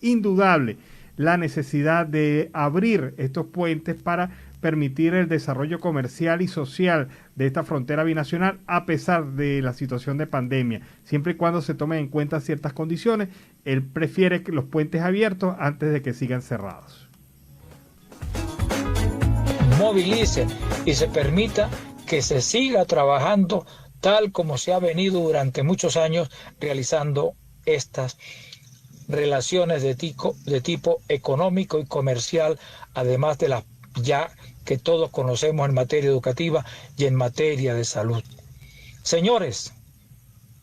indudable la necesidad de abrir estos puentes para permitir el desarrollo comercial y social de esta frontera binacional a pesar de la situación de pandemia, siempre y cuando se tomen en cuenta ciertas condiciones. Él prefiere que los puentes abiertos antes de que sigan cerrados. Movilicen y se permita que se siga trabajando tal como se ha venido durante muchos años realizando estas relaciones de tipo económico y comercial, además de las ya que todos conocemos en materia educativa y en materia de salud. Señores,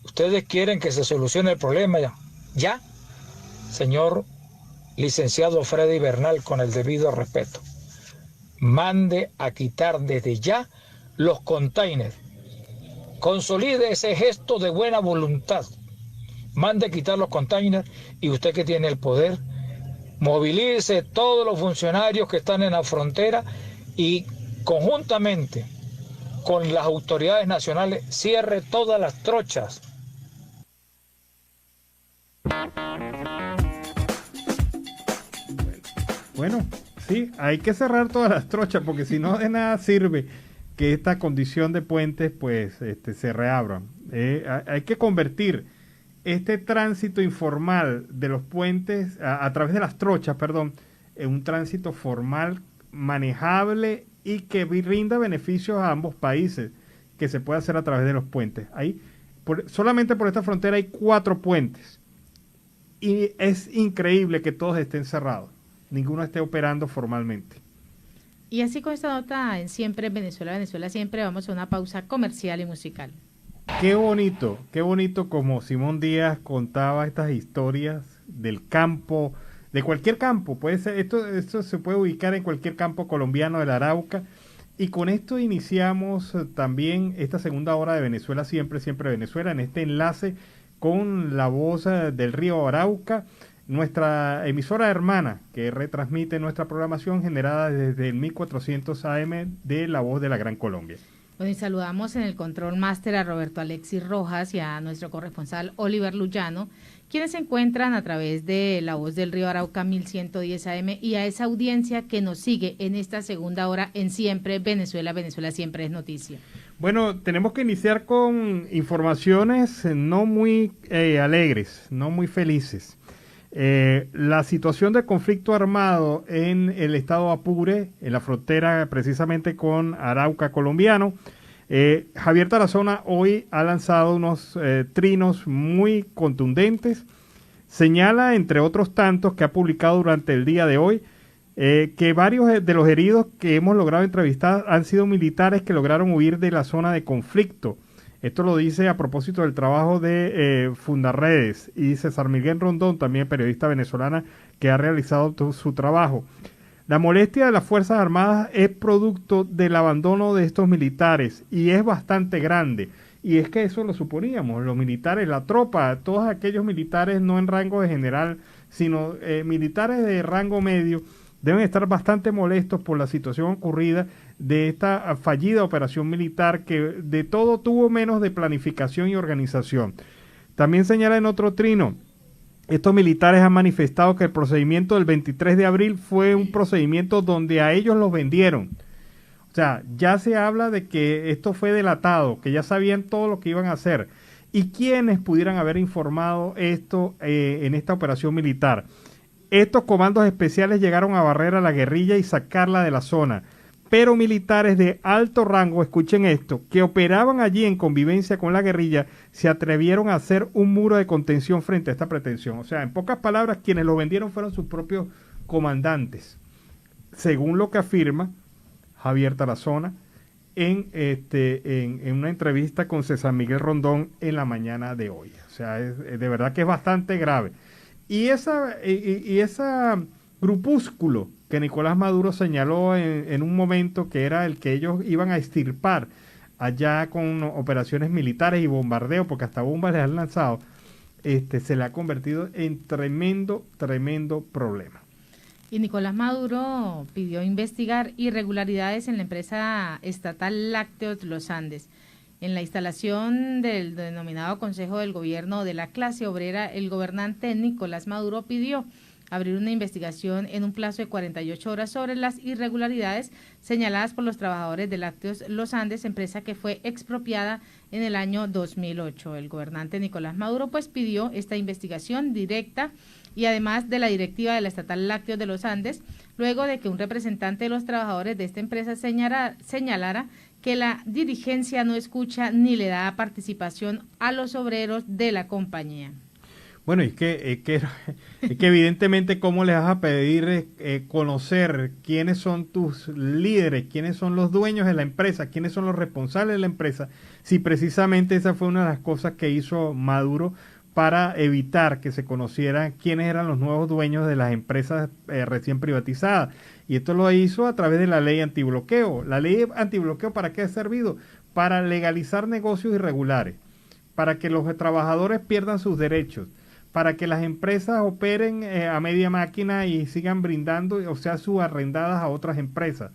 ¿ustedes quieren que se solucione el problema ya? Señor licenciado Freddy Bernal, con el debido respeto, mande a quitar desde ya los containers. Consolide ese gesto de buena voluntad. Mande a quitar los containers y usted que tiene el poder, movilice todos los funcionarios que están en la frontera y conjuntamente con las autoridades nacionales cierre todas las trochas. Bueno, sí, hay que cerrar todas las trochas porque si no de nada sirve que esta condición de puentes pues se reabran. Hay que convertir este tránsito informal de los puentes a través de las trochas, en un tránsito formal, manejable y que rinda beneficios a ambos países, que se puede hacer a través de los puentes. Solamente por esta frontera hay 4 puentes y es increíble que todos estén cerrados, ninguno esté operando formalmente. Y así con esta nota en Siempre en Venezuela, Venezuela Siempre, vamos a una pausa comercial y musical. Qué bonito como Simón Díaz contaba estas historias del campo, de cualquier campo, puede ser, esto se puede ubicar en cualquier campo colombiano del Arauca, y con esto iniciamos también esta segunda hora de Venezuela Siempre, Siempre Venezuela, en este enlace con la voz del Río Arauca, nuestra emisora hermana que retransmite nuestra programación generada desde el 1400 AM de La Voz de la Gran Colombia. Bueno, y saludamos en el control máster a Roberto Alexis Rojas y a nuestro corresponsal Oliver Luyano, quienes se encuentran a través de La Voz del Río Arauca 1110 AM y a esa audiencia que nos sigue en esta segunda hora en Siempre Venezuela, Venezuela Siempre es noticia. Bueno, tenemos que iniciar con informaciones no muy alegres, no muy felices. La situación de conflicto armado en el estado Apure, en la frontera precisamente con Arauca colombiano. Javier Tarazona hoy ha lanzado unos trinos muy contundentes. Señala, entre otros tantos que ha publicado durante el día de hoy, que varios de los heridos que hemos logrado entrevistar han sido militares que lograron huir de la zona de conflicto. Esto lo dice a propósito del trabajo de Fundarredes y César Miguel Rondón, también periodista venezolana que ha realizado su trabajo. La molestia de las Fuerzas Armadas es producto del abandono de estos militares y es bastante grande. Y es que eso lo suponíamos, los militares, la tropa, todos aquellos militares no en rango de general, sino militares de rango medio, deben estar bastante molestos por la situación ocurrida de esta fallida operación militar que de todo tuvo menos de planificación y organización. También señala en otro trino, estos militares han manifestado que el procedimiento del 23 de abril fue un procedimiento donde a ellos los vendieron. O sea, ya se habla de que esto fue delatado, que ya sabían todo lo que iban a hacer. ¿Y quiénes pudieran haber informado esto en esta operación militar? Estos comandos especiales llegaron a barrer a la guerrilla y sacarla de la zona, pero militares de alto rango, escuchen esto, que operaban allí en convivencia con la guerrilla, se atrevieron a hacer un muro de contención frente a esta pretensión. O sea, en pocas palabras, quienes lo vendieron fueron sus propios comandantes, según lo que afirma Javier Tarazona en una entrevista con César Miguel Rondón en la mañana de hoy. O sea, de verdad que es bastante grave. Y esa grupúsculo que Nicolás Maduro señaló en un momento que era el que ellos iban a extirpar allá con operaciones militares y bombardeo, porque hasta bombas les han lanzado, se le ha convertido en tremendo problema. Y Nicolás Maduro pidió investigar irregularidades en la empresa estatal Lácteos Los Andes. En la instalación del denominado Consejo del Gobierno de la Clase Obrera, el gobernante Nicolás Maduro pidió abrir una investigación en un plazo de 48 horas sobre las irregularidades señaladas por los trabajadores de Lácteos Los Andes, empresa que fue expropiada en el año 2008. El gobernante Nicolás Maduro pues pidió esta investigación directa y además de la directiva de la estatal Lácteos de Los Andes, luego de que un representante de los trabajadores de esta empresa señalara que la dirigencia no escucha ni le da participación a los obreros de la compañía. Bueno, es que evidentemente cómo les vas a pedir conocer quiénes son tus líderes, quiénes son los dueños de la empresa, quiénes son los responsables de la empresa, si precisamente esa fue una de las cosas que hizo Maduro para evitar que se conociera quiénes eran los nuevos dueños de las empresas recién privatizadas. Y esto lo hizo a través de la ley antibloqueo. ¿La ley antibloqueo para qué ha servido? Para legalizar negocios irregulares, para que los trabajadores pierdan sus derechos, para que las empresas operen a media máquina y sigan brindando, o sea, subarrendadas a otras empresas.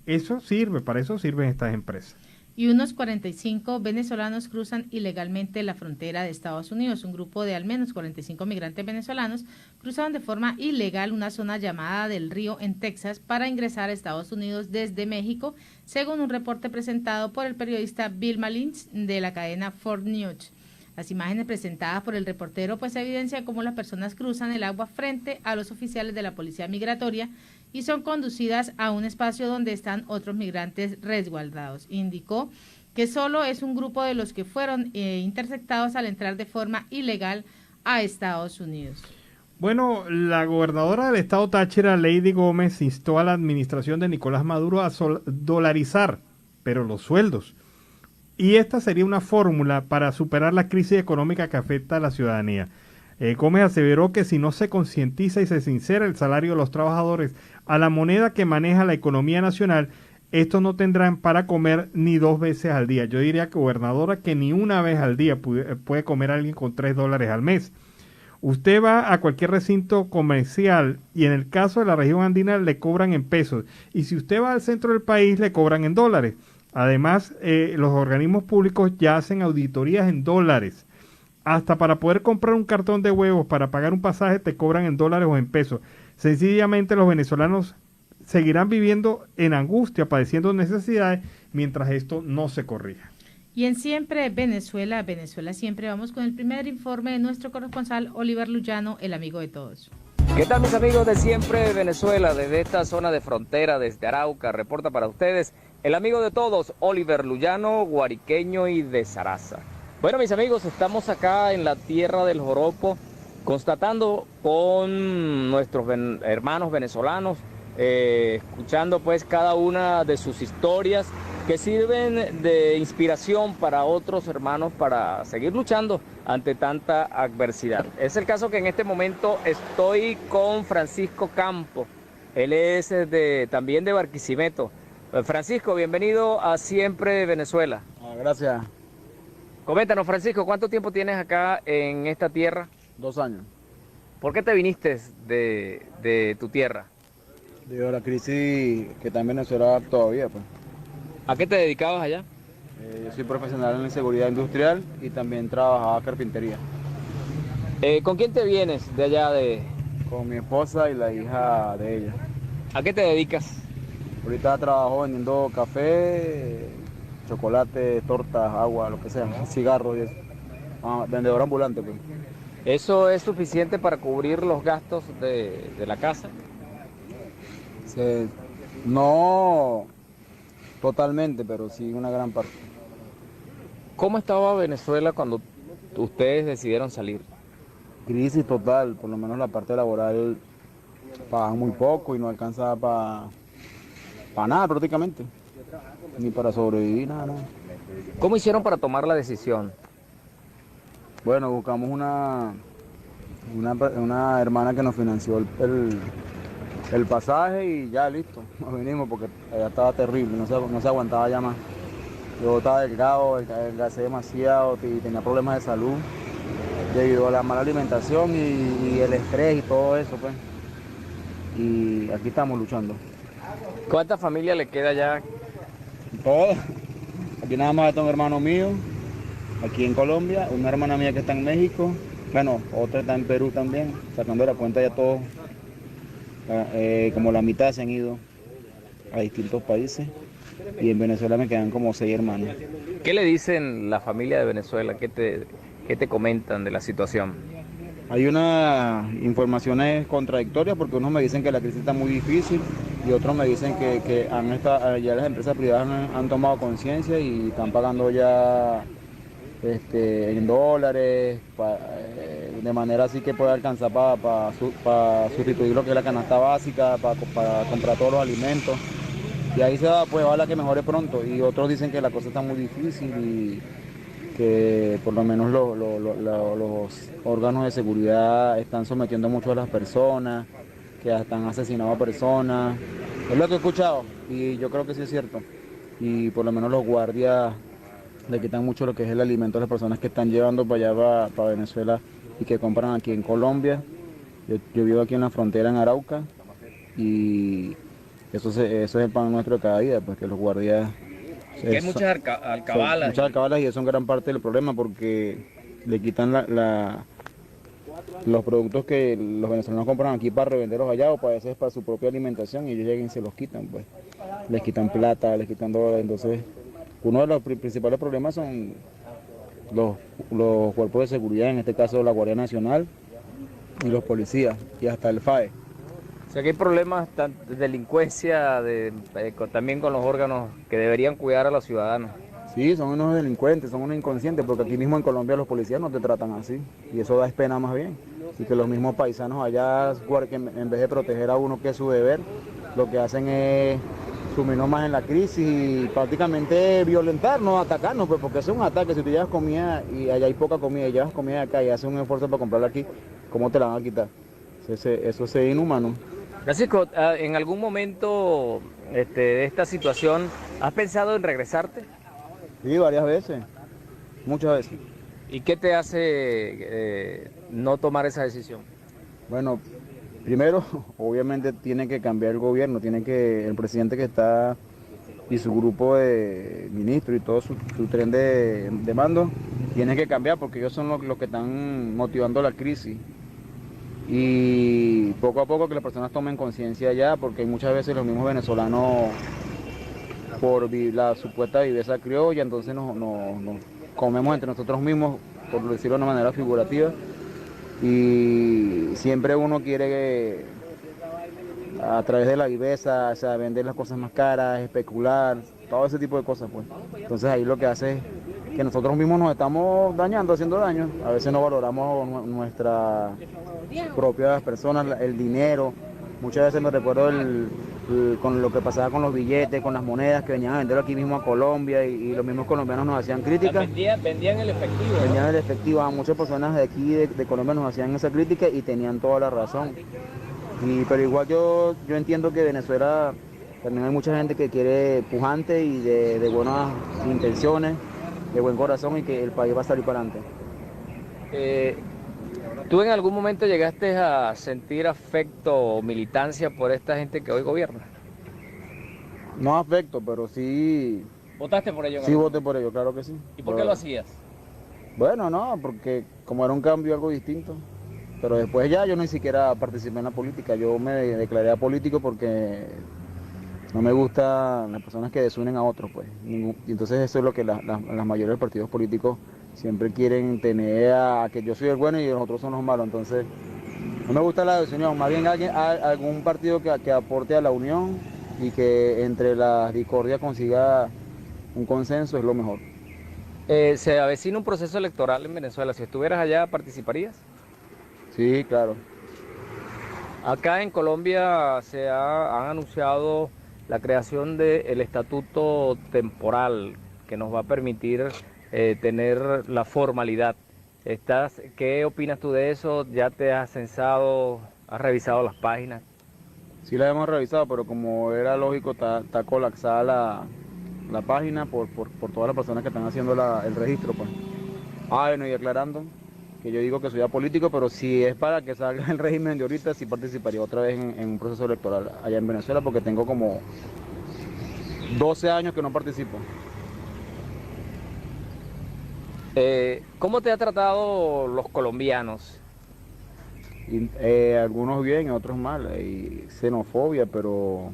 Eso sirve, para eso sirven estas empresas. Y unos 45 venezolanos cruzan ilegalmente la frontera de Estados Unidos. Un grupo de al menos 45 migrantes venezolanos cruzaron de forma ilegal una zona llamada del Río en Texas para ingresar a Estados Unidos desde México, según un reporte presentado por el periodista Bill Malins de la cadena Fox News. Las imágenes presentadas por el reportero pues evidencian cómo las personas cruzan el agua frente a los oficiales de la policía migratoria y son conducidas a un espacio donde están otros migrantes resguardados. Indicó que solo es un grupo de los que fueron interceptados al entrar de forma ilegal a Estados Unidos. Bueno, la gobernadora del estado Táchira, Lady Gómez, instó a la administración de Nicolás Maduro a dolarizar, pero los sueldos. Y esta sería una fórmula para superar la crisis económica que afecta a la ciudadanía. Gómez aseveró que si no se concientiza y se sincera el salario de los trabajadores a la moneda que maneja la economía nacional, estos no tendrán para comer ni 2 veces al día. Yo diría, que gobernadora, que ni una vez al día puede comer alguien con $3 al mes. Usted va a cualquier recinto comercial y en el caso de la región andina le cobran en pesos. Y si usted va al centro del país le cobran en dólares. Además, los organismos públicos ya hacen auditorías en dólares. Hasta para poder comprar un cartón de huevos, para pagar un pasaje, te cobran en dólares o en pesos. Sencillamente los venezolanos seguirán viviendo en angustia, padeciendo necesidades, mientras esto no se corrija. Y en Siempre Venezuela, Venezuela Siempre, vamos con el primer informe de nuestro corresponsal Oliver Luyano, el amigo de todos. ¿Qué tal, mis amigos de Siempre Venezuela? Desde esta zona de frontera, desde Arauca, reporta para ustedes el amigo de todos, Oliver Luyano, guariqueño y de Saraza. Bueno, mis amigos, estamos acá en la tierra del joropo, constatando con nuestros hermanos venezolanos, escuchando pues cada una de sus historias que sirven de inspiración para otros hermanos para seguir luchando ante tanta adversidad. Es el caso que en este momento estoy con Francisco Campo, él es también de Barquisimeto. Francisco, bienvenido a Siempre Venezuela. Gracias. Coméntanos, Francisco, ¿cuánto tiempo tienes acá en esta tierra? 2 años. ¿Por qué te viniste de tu tierra? Debido a la crisis que está en Venezuela todavía, pues. ¿A qué te dedicabas allá? Yo soy profesional en seguridad industrial y también trabajaba carpintería. ¿Con quién te vienes de allá? Con mi esposa y la hija de ella. ¿A qué te dedicas? Ahorita trabajo vendiendo café, chocolate, tortas, agua, lo que sea, cigarros y eso. Vendedor ambulante, pues. ¿Eso es suficiente para cubrir los gastos de la casa? No totalmente, pero sí una gran parte. ¿Cómo estaba Venezuela cuando ustedes decidieron salir? Crisis total, por lo menos la parte laboral pagan muy poco y no alcanza para nada prácticamente, ni para sobrevivir, nada. ¿Cómo hicieron para tomar la decisión? Bueno, buscamos una una hermana que nos financió el pasaje y ya listo, nos vinimos porque allá estaba terrible, no se aguantaba ya más. Yo estaba delgado, adelgacé demasiado y tenía problemas de salud debido a la mala alimentación y el estrés y todo eso, pues. Y aquí estamos luchando. ¿Cuánta familia le queda ya? Todos. Aquí nada más está un hermano mío, aquí en Colombia, una hermana mía que está en México, bueno, otra está en Perú también, sacando la cuenta ya todos, como la mitad se han ido a distintos países y en Venezuela me quedan como 6 hermanos. ¿Qué le dicen la familia de Venezuela? ¿Qué te comentan de la situación? Hay unas informaciones contradictorias porque unos me dicen que la crisis está muy difícil y otros me dicen que ya las empresas privadas han tomado conciencia y están pagando ya en dólares, de manera así que pueda alcanzar para sustituir lo que es la canasta básica, para comprar todos los alimentos. Y ahí se va, pues ojalá que mejore pronto. Y otros dicen que la cosa está muy difícil y que por lo menos los órganos de seguridad están sometiendo mucho a las personas, que están asesinando a personas. Es lo que he escuchado y yo creo que sí es cierto. Y por lo menos los guardias le quitan mucho lo que es el alimento a las personas que están llevando para allá, para Venezuela y que compran aquí en Colombia. Yo vivo aquí en la frontera en Arauca y eso es el pan nuestro de cada día, pues que los guardias... Que hay muchas alcabalas. Muchas alcabalas y eso es gran parte del problema porque le quitan los productos que los venezolanos compran aquí para revenderlos allá o para veces para su propia alimentación y ellos llegan y se los quitan, pues. Les quitan plata, les quitan dólares, entonces uno de los principales problemas son los cuerpos de seguridad, en este caso la Guardia Nacional y los policías y hasta el FAE. O sea que hay problemas de delincuencia también con los órganos que deberían cuidar a los ciudadanos. Sí, son unos delincuentes, son unos inconscientes, porque aquí mismo en Colombia los policías no te tratan así y eso da pena más bien. Y que los mismos paisanos allá, que en vez de proteger a uno que es su deber, lo que hacen es sumirnos más en la crisis y prácticamente violentarnos, atacarnos, pues porque eso es un ataque. Si tú llevas comida y allá hay poca comida y llevas comida acá y haces un esfuerzo para comprarla aquí, ¿cómo te la van a quitar? Eso es inhumano. Francisco, ¿en algún momento de esta situación has pensado en regresarte? Sí, varias veces, muchas veces. ¿Y qué te hace no tomar esa decisión? Bueno, primero, obviamente tiene que cambiar el gobierno, el presidente que está y su grupo de ministros y todo su tren de mando, tiene que cambiar porque ellos son los que están motivando la crisis. Y poco a poco que las personas tomen conciencia ya, porque muchas veces los mismos venezolanos, por la supuesta viveza criolla, entonces nos comemos entre nosotros mismos, por decirlo de una manera figurativa, y siempre uno quiere a través de la viveza, o sea, vender las cosas más caras, especular, todo ese tipo de cosas, pues. Entonces ahí lo que hace es que nosotros mismos nos estamos dañando, haciendo daño. A veces no valoramos nuestras propias personas, el dinero. Muchas veces me recuerdo con lo que pasaba con los billetes, con las monedas que venían a vender aquí mismo a Colombia y los mismos colombianos nos hacían críticas. Vendían el efectivo. Vendían el efectivo. A muchas personas de aquí, de Colombia, nos hacían esa crítica y tenían toda la razón. Pero igual yo entiendo que Venezuela también hay mucha gente que quiere pujante y de buenas intenciones, de buen corazón y que el país va a salir para adelante. ¿Tú en algún momento llegaste a sentir afecto o militancia por esta gente que hoy gobierna? No afecto, pero sí... ¿Votaste por ellos? Sí, voté por ellos, claro que sí. ¿Y por qué lo hacías? Bueno, no, porque como era un cambio algo distinto. Pero después ya yo ni siquiera participé en la política. Yo me declaré apolítico porque no me gustan las personas que desunen a otros, pues. Y entonces eso es lo que las mayores de los partidos políticos siempre quieren tener, a que yo soy el bueno y los otros son los malos. Entonces no me gusta la desunión. Más bien algún partido que aporte a la unión y que entre las discordias consiga un consenso es lo mejor. Se avecina un proceso electoral en Venezuela. Si estuvieras allá, ¿participarías? Sí, claro. Acá en Colombia han anunciado la creación del estatuto temporal que nos va a permitir tener la formalidad ¿Qué opinas tú de eso? ¿Ya te has censado, has revisado las páginas? Sí la hemos revisado, pero como era lógico, está colapsada la página por todas las personas que están haciendo el registro, pues. Bueno, y aclarando que yo digo que soy apolítico, pero si es para que salga el régimen de ahorita, sí participaría otra vez en un proceso electoral allá en Venezuela, porque tengo como 12 años que no participo. ¿Cómo te ha tratado los colombianos? Algunos bien y otros mal. Hay xenofobia, pero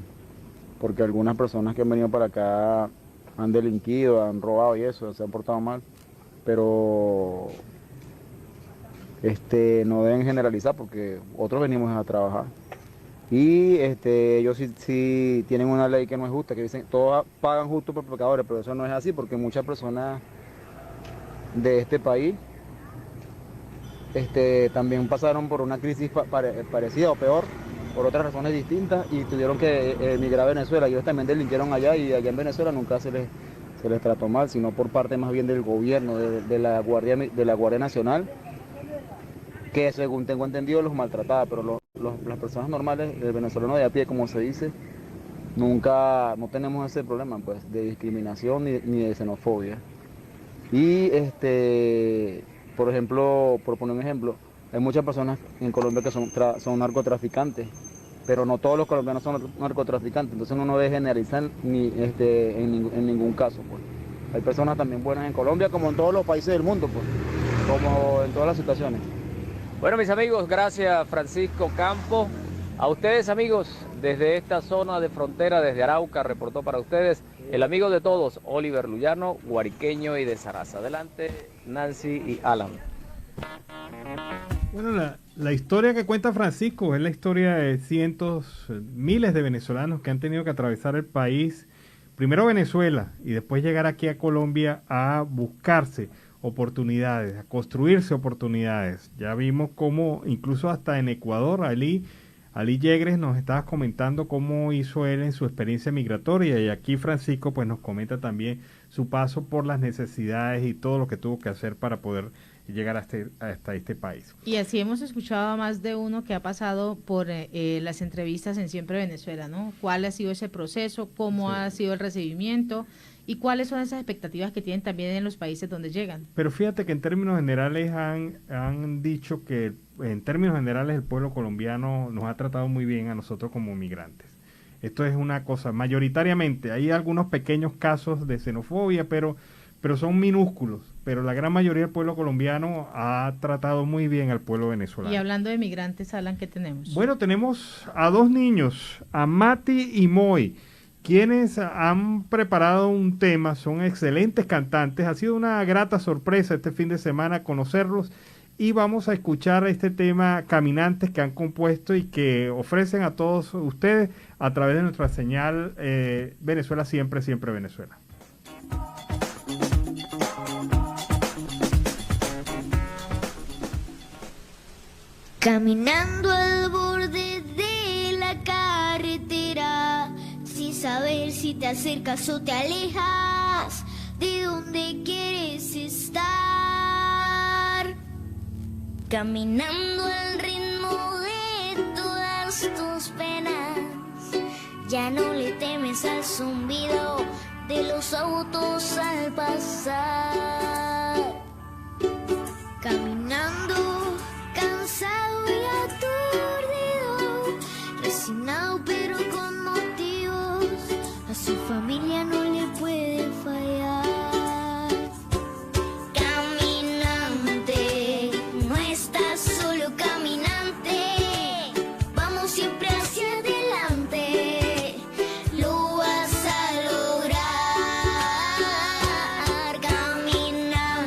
porque algunas personas que han venido para acá han delinquido, han robado y eso, se han portado mal. Pero no deben generalizar porque otros venimos a trabajar. Y ellos sí tienen una ley que no es justa, que dicen todos pagan justo por pecadores, pero eso no es así porque muchas personas de este país también pasaron por una crisis parecida o peor, por otras razones distintas, y tuvieron que emigrar a Venezuela. Ellos también delinquieron allá, y allá en Venezuela nunca se les trató mal, sino por parte más bien del gobierno, de la Guardia Nacional, que según tengo entendido los maltrataba, pero las personas normales, el venezolano de a pie, como se dice, no tenemos ese problema, pues, de discriminación ni de xenofobia. Y por ejemplo, por poner un ejemplo, hay muchas personas en Colombia que son narcotraficantes, pero no todos los colombianos son narcotraficantes, entonces uno no debe generalizar en ningún caso, pues. Hay personas también buenas en Colombia, como en todos los países del mundo, pues, como en todas las situaciones. Bueno, mis amigos, gracias Francisco Campo. A ustedes, amigos, desde esta zona de frontera, desde Arauca, reportó para ustedes el amigo de todos, Oliver Luyano, guariqueño y de Zaraza. Adelante, Nancy y Alan. Bueno, la historia que cuenta Francisco es la historia de miles de venezolanos que han tenido que atravesar el país, primero Venezuela y después llegar aquí a Colombia a buscarse oportunidades, a construirse oportunidades. Ya vimos cómo incluso hasta en Ecuador, Ali Yegres nos estaba comentando cómo hizo él en su experiencia migratoria, y aquí Francisco pues nos comenta también su paso por las necesidades y todo lo que tuvo que hacer para poder llegar hasta este país. Y así hemos escuchado a más de uno que ha pasado por las entrevistas en Siempre Venezuela, ¿no? ¿Cuál ha sido ese proceso? ¿Cómo ha sido el recibimiento? ¿Y cuáles son esas expectativas que tienen también en los países donde llegan? Pero fíjate que en términos generales han dicho que en términos generales el pueblo colombiano nos ha tratado muy bien a nosotros como migrantes. Esto es una cosa, mayoritariamente, hay algunos pequeños casos de xenofobia, pero son minúsculos, pero la gran mayoría del pueblo colombiano ha tratado muy bien al pueblo venezolano. Y hablando de migrantes, Alan, ¿qué tenemos? Bueno, tenemos a dos niños, a Mati y Moy, quienes han preparado un tema, son excelentes cantantes, ha sido una grata sorpresa este fin de semana conocerlos, y vamos a escuchar este tema Caminantes que han compuesto y que ofrecen a todos ustedes a través de nuestra señal Venezuela Siempre, Siempre Venezuela. Caminando al borde de la carretera, sin saber si te acercas o te alejas de donde quieres estar. Caminando al ritmo de todas tus penas, ya no le temes al zumbido de los autos al pasar. Caminando cansado y aturdido, resignado pero con motivos, a su familia no le puede fallar. Caminante, no estás solo, caminante, vamos siempre hacia adelante, lo vas a lograr. Caminante,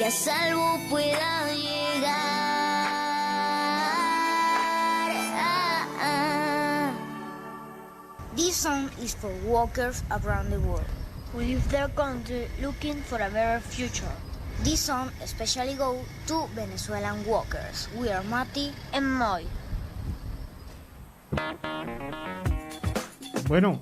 que a salvo pueda llegar. This song is for walkers around the world who leave their country looking for a better future. This song especially goes to Venezuelan walkers. We are Mati and Moy. Bueno,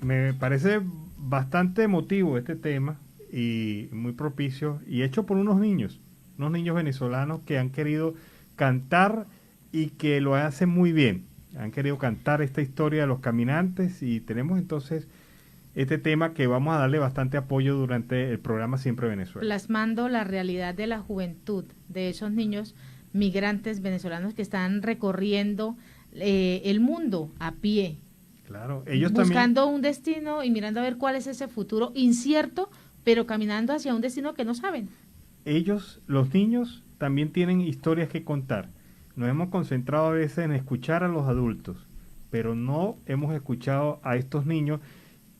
me parece bastante emotivo este tema y muy propicio y hecho por unos niños venezolanos que han querido cantar y que lo hacen muy bien. Han querido cantar esta historia de los caminantes y tenemos entonces este tema que vamos a darle bastante apoyo durante el programa Siempre Venezuela. Plasmando la realidad de la juventud de esos niños migrantes venezolanos que están recorriendo el mundo a pie. Claro, ellos buscando también, un destino y mirando a ver cuál es ese futuro incierto, pero caminando hacia un destino que no saben. Ellos, los niños, también tienen historias que contar. Nos hemos concentrado a veces en escuchar a los adultos, pero no hemos escuchado a estos niños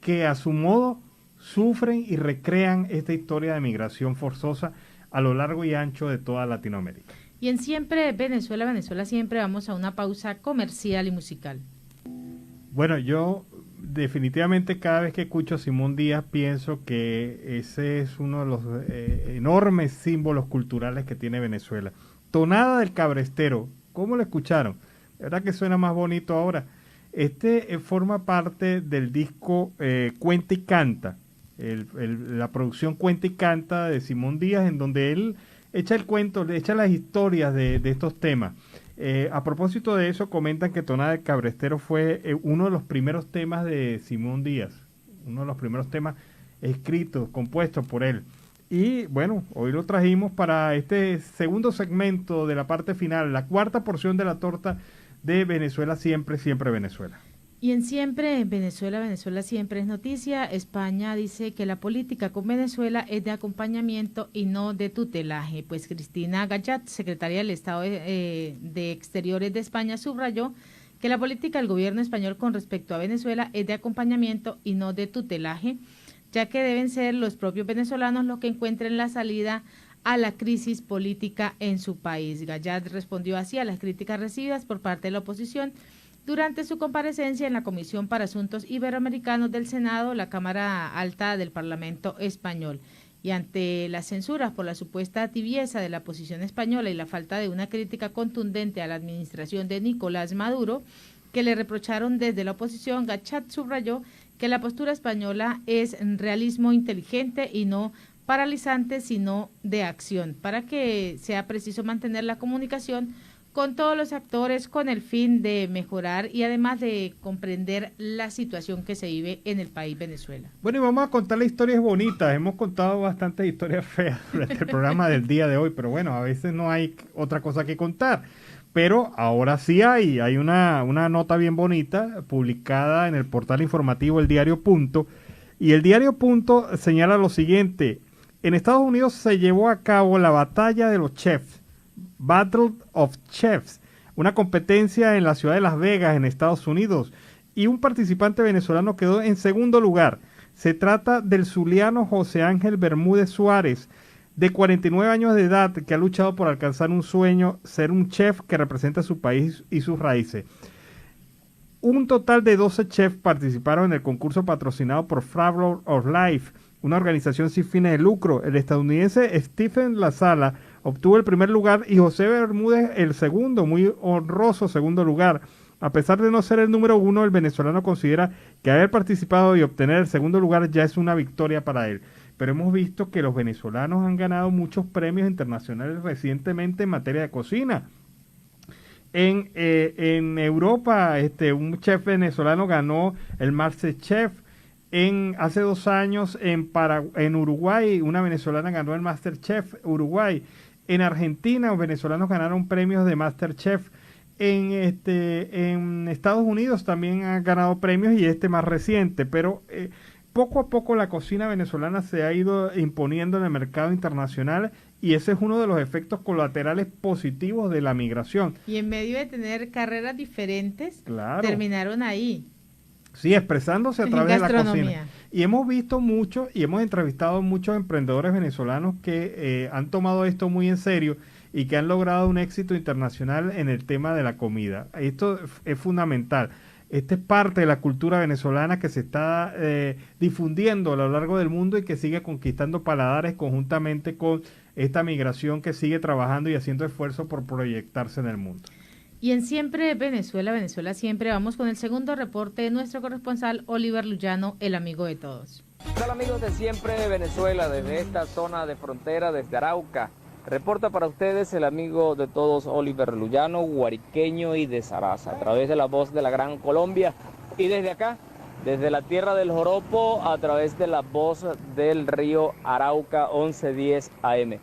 que a su modo sufren y recrean esta historia de migración forzosa a lo largo y ancho de toda Latinoamérica. Y en Siempre Venezuela, Venezuela Siempre, vamos a una pausa comercial y musical. Bueno, yo definitivamente cada vez que escucho a Simón Díaz pienso que ese es uno de los enormes símbolos culturales que tiene Venezuela. Tonada del Cabrestero, ¿cómo lo escucharon? La verdad que suena más bonito ahora. Forma parte del disco Cuenta y Canta, la producción Cuenta y Canta de Simón Díaz, en donde él echa el cuento, le echa las historias de estos temas. A propósito de eso, comentan que Tonada del Cabrestero fue uno de los primeros temas de Simón Díaz, uno de los primeros temas escritos, compuestos por él. Y bueno, hoy lo trajimos para este segundo segmento de la parte final, la cuarta porción de la torta de Venezuela Siempre, Siempre Venezuela. Y en Siempre Venezuela, Venezuela Siempre es noticia. España dice que la política con Venezuela es de acompañamiento y no de tutelaje. Pues Cristina Gallat, secretaria del Estado de Exteriores de España, subrayó que la política del gobierno español con respecto a Venezuela es de acompañamiento y no de tutelaje, ya que deben ser los propios venezolanos los que encuentren la salida a la crisis política en su país. Gallat respondió así a las críticas recibidas por parte de la oposición durante su comparecencia en la Comisión para Asuntos Iberoamericanos del Senado, la Cámara Alta del Parlamento Español. Y ante las censuras por la supuesta tibieza de la posición española y la falta de una crítica contundente a la administración de Nicolás Maduro, que le reprocharon desde la oposición, Gallat subrayó que la postura española es realismo inteligente y no paralizante, sino de acción, para que sea preciso mantener la comunicación con todos los actores con el fin de mejorar y además de comprender la situación que se vive en el país Venezuela. Bueno, y vamos a contarle historias bonitas. Hemos contado bastantes historias feas durante el programa del día de hoy, pero bueno, a veces no hay otra cosa que contar. Pero ahora sí hay una nota bien bonita publicada en el portal informativo El Diario Punto, y El Diario Punto señala lo siguiente: en Estados Unidos se llevó a cabo la batalla de los chefs, Battle of Chefs, una competencia en la ciudad de Las Vegas, en Estados Unidos, y un participante venezolano quedó en segundo lugar. Se trata del zuliano José Ángel Bermúdez Suárez, de 49 años de edad, que ha luchado por alcanzar un sueño, ser un chef que representa a su país y sus raíces. Un total de 12 chefs participaron en el concurso patrocinado por Flavor of Life, una organización sin fines de lucro. El estadounidense Stephen Lasala obtuvo el primer lugar y José Bermúdez el segundo, muy honroso segundo lugar. A pesar de no ser el número uno, el venezolano considera que haber participado y obtener el segundo lugar ya es una victoria para él. Pero hemos visto que los venezolanos han ganado muchos premios internacionales recientemente en materia de cocina. En Europa, un chef venezolano ganó el MasterChef. Hace 2 años en Uruguay, una venezolana ganó el MasterChef Uruguay. En Argentina, los venezolanos ganaron premios de MasterChef. En Estados Unidos también han ganado premios, y más reciente. Pero poco a poco la cocina venezolana se ha ido imponiendo en el mercado internacional, y ese es uno de los efectos colaterales positivos de la migración. Y en medio de tener carreras diferentes, claro, terminaron ahí. Sí, expresándose a través de la gastronomía. cocina. Y hemos visto mucho y hemos entrevistado muchos emprendedores venezolanos que han tomado esto muy en serio y que han logrado un éxito internacional en el tema de la comida. Esto es fundamental. Esta es parte de la cultura venezolana que se está difundiendo a lo largo del mundo y que sigue conquistando paladares conjuntamente con esta migración que sigue trabajando y haciendo esfuerzos por proyectarse en el mundo. Y en Siempre Venezuela, Venezuela Siempre, vamos con el segundo reporte de nuestro corresponsal Oliver Luyano, el amigo de todos. Hola amigos de Siempre Venezuela, desde esta zona de frontera, desde Arauca. Reporta para ustedes el amigo de todos Oliver Luyano, guariqueño y de Saraza, a través de la voz de la Gran Colombia. Y desde acá, desde la tierra del Joropo, a través de la voz del río Arauca 1110 AM.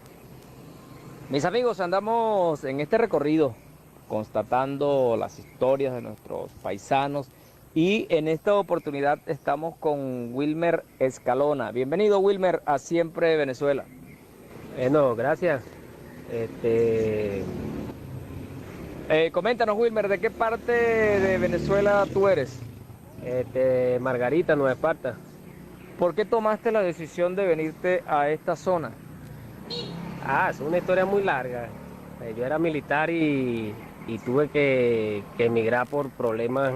Mis amigos, andamos en este recorrido constatando las historias de nuestros paisanos y en esta oportunidad estamos con Wilmer Escalona. Bienvenido Wilmer a Siempre Venezuela. Bueno, gracias. Coméntanos Wilmer, ¿de qué parte de Venezuela tú eres? Margarita, Nueva Esparta. ¿Por qué tomaste la decisión de venirte a esta zona? Es una historia muy larga. Yo era militar y tuve que emigrar por problemas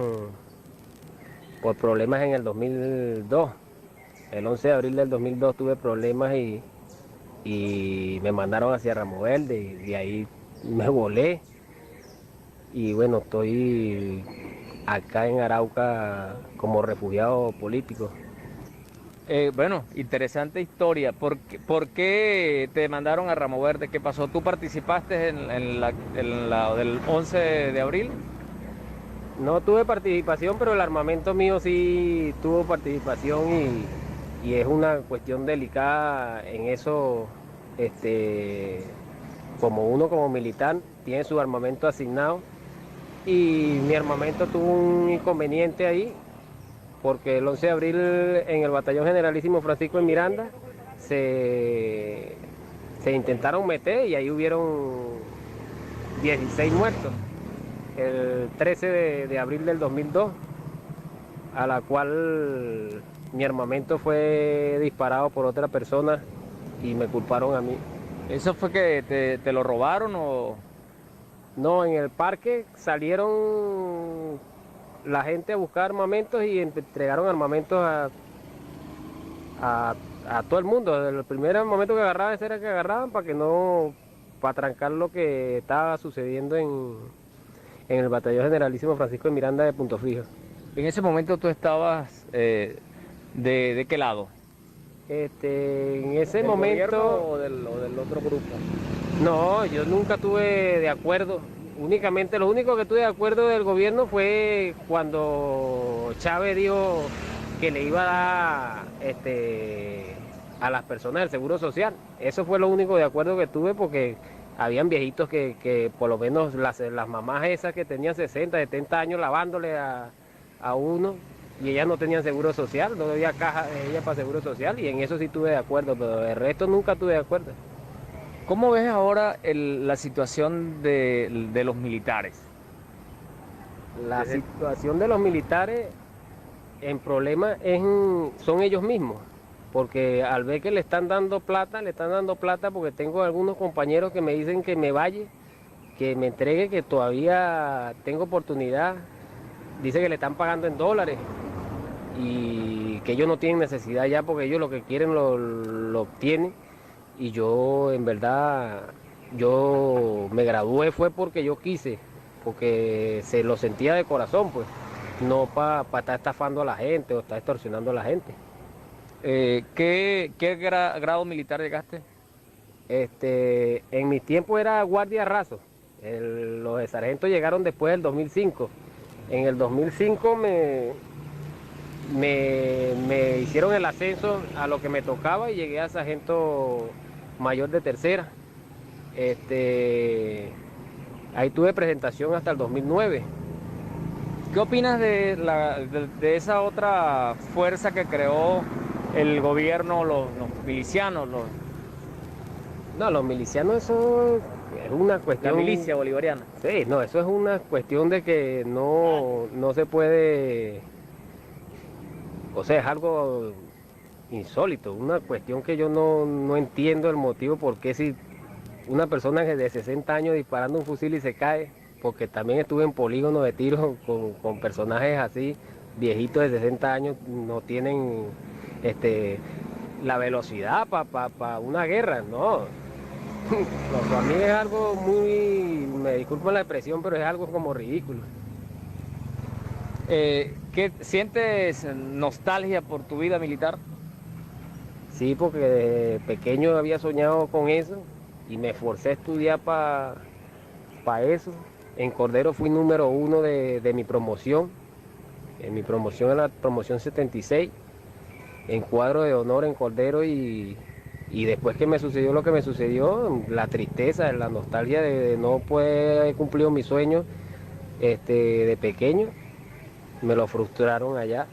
en el 2002. El 11 de abril del 2002 tuve problemas y me mandaron hacia Ramo Verde y de ahí me volé. Y bueno, estoy acá en Arauca como refugiado político. Bueno, interesante historia. ¿Por qué te mandaron a Ramo Verde? ¿Qué pasó? ¿Tú participaste en la del 11 de abril? No tuve participación, pero el armamento mío sí tuvo participación y es una cuestión delicada en eso. Como uno como militar tiene su armamento asignado y mi armamento tuvo un inconveniente ahí. Porque el 11 de abril en el Batallón Generalísimo Francisco de Miranda se intentaron meter y ahí hubieron 16 muertos. El 13 de abril del 2002, a la cual mi armamento fue disparado por otra persona y me culparon a mí. ¿Eso fue que te lo robaron o...? No, en el parque salieron la gente a buscar armamentos y entregaron armamentos a todo el mundo. El primer armamento que agarraban era que agarraban para trancar lo que estaba sucediendo en el Batallón Generalísimo Francisco de Miranda de Punto Fijo. En ese momento tú estabas ¿de qué lado? En ese ¿Del momento gobierno o del otro grupo? No, yo nunca tuve de acuerdo. Únicamente, lo único que tuve de acuerdo del gobierno fue cuando Chávez dijo que le iba a dar a las personas del Seguro Social. Eso fue lo único de acuerdo que tuve porque habían viejitos que por lo menos las mamás esas que tenían 60, 70 años lavándole a uno y ellas no tenían Seguro Social, no había caja de ellas para Seguro Social y en eso sí tuve de acuerdo, pero el resto nunca tuve de acuerdo. ¿Cómo ves ahora la situación de los militares? La situación de los militares en problema son ellos mismos, porque al ver que le están dando plata porque tengo algunos compañeros que me dicen que me vaya, que me entregue, que todavía tengo oportunidad, dice que le están pagando en dólares y que ellos no tienen necesidad ya porque ellos lo que quieren lo obtienen. Y yo, en verdad, yo me gradué fue porque yo quise, porque se lo sentía de corazón, pues, no para estar estafando a la gente o estar extorsionando a la gente. ¿Qué grado militar llegaste? En mi tiempo era guardia raso. Los de sargento llegaron después del 2005. En el 2005 me hicieron el ascenso a lo que me tocaba y llegué a sargento mayor de tercera. Ahí tuve presentación hasta el 2009. ¿Qué opinas de esa otra fuerza que creó el gobierno, los milicianos? Los milicianos, eso es una cuestión... La milicia bolivariana. Sí, no, eso es una cuestión de que no se puede O sea, es algo insólito, una cuestión que yo no entiendo el motivo por qué si una persona de 60 años disparando un fusil y se cae, porque también estuve en polígono de tiro con personajes así, viejitos de 60 años, no tienen la velocidad para una guerra, no. Para mí es algo muy, me disculpan la expresión, pero es algo como ridículo. ¿Qué sientes nostalgia por tu vida militar? Sí, porque de pequeño había soñado con eso y me forcé a estudiar para eso. En Cordero fui número 1 de mi promoción. En mi promoción era la promoción 76, en cuadro de honor en Cordero y después que me sucedió lo que me sucedió, la tristeza, la nostalgia de no poder haber cumplido mis sueños de pequeño, me lo frustraron allá.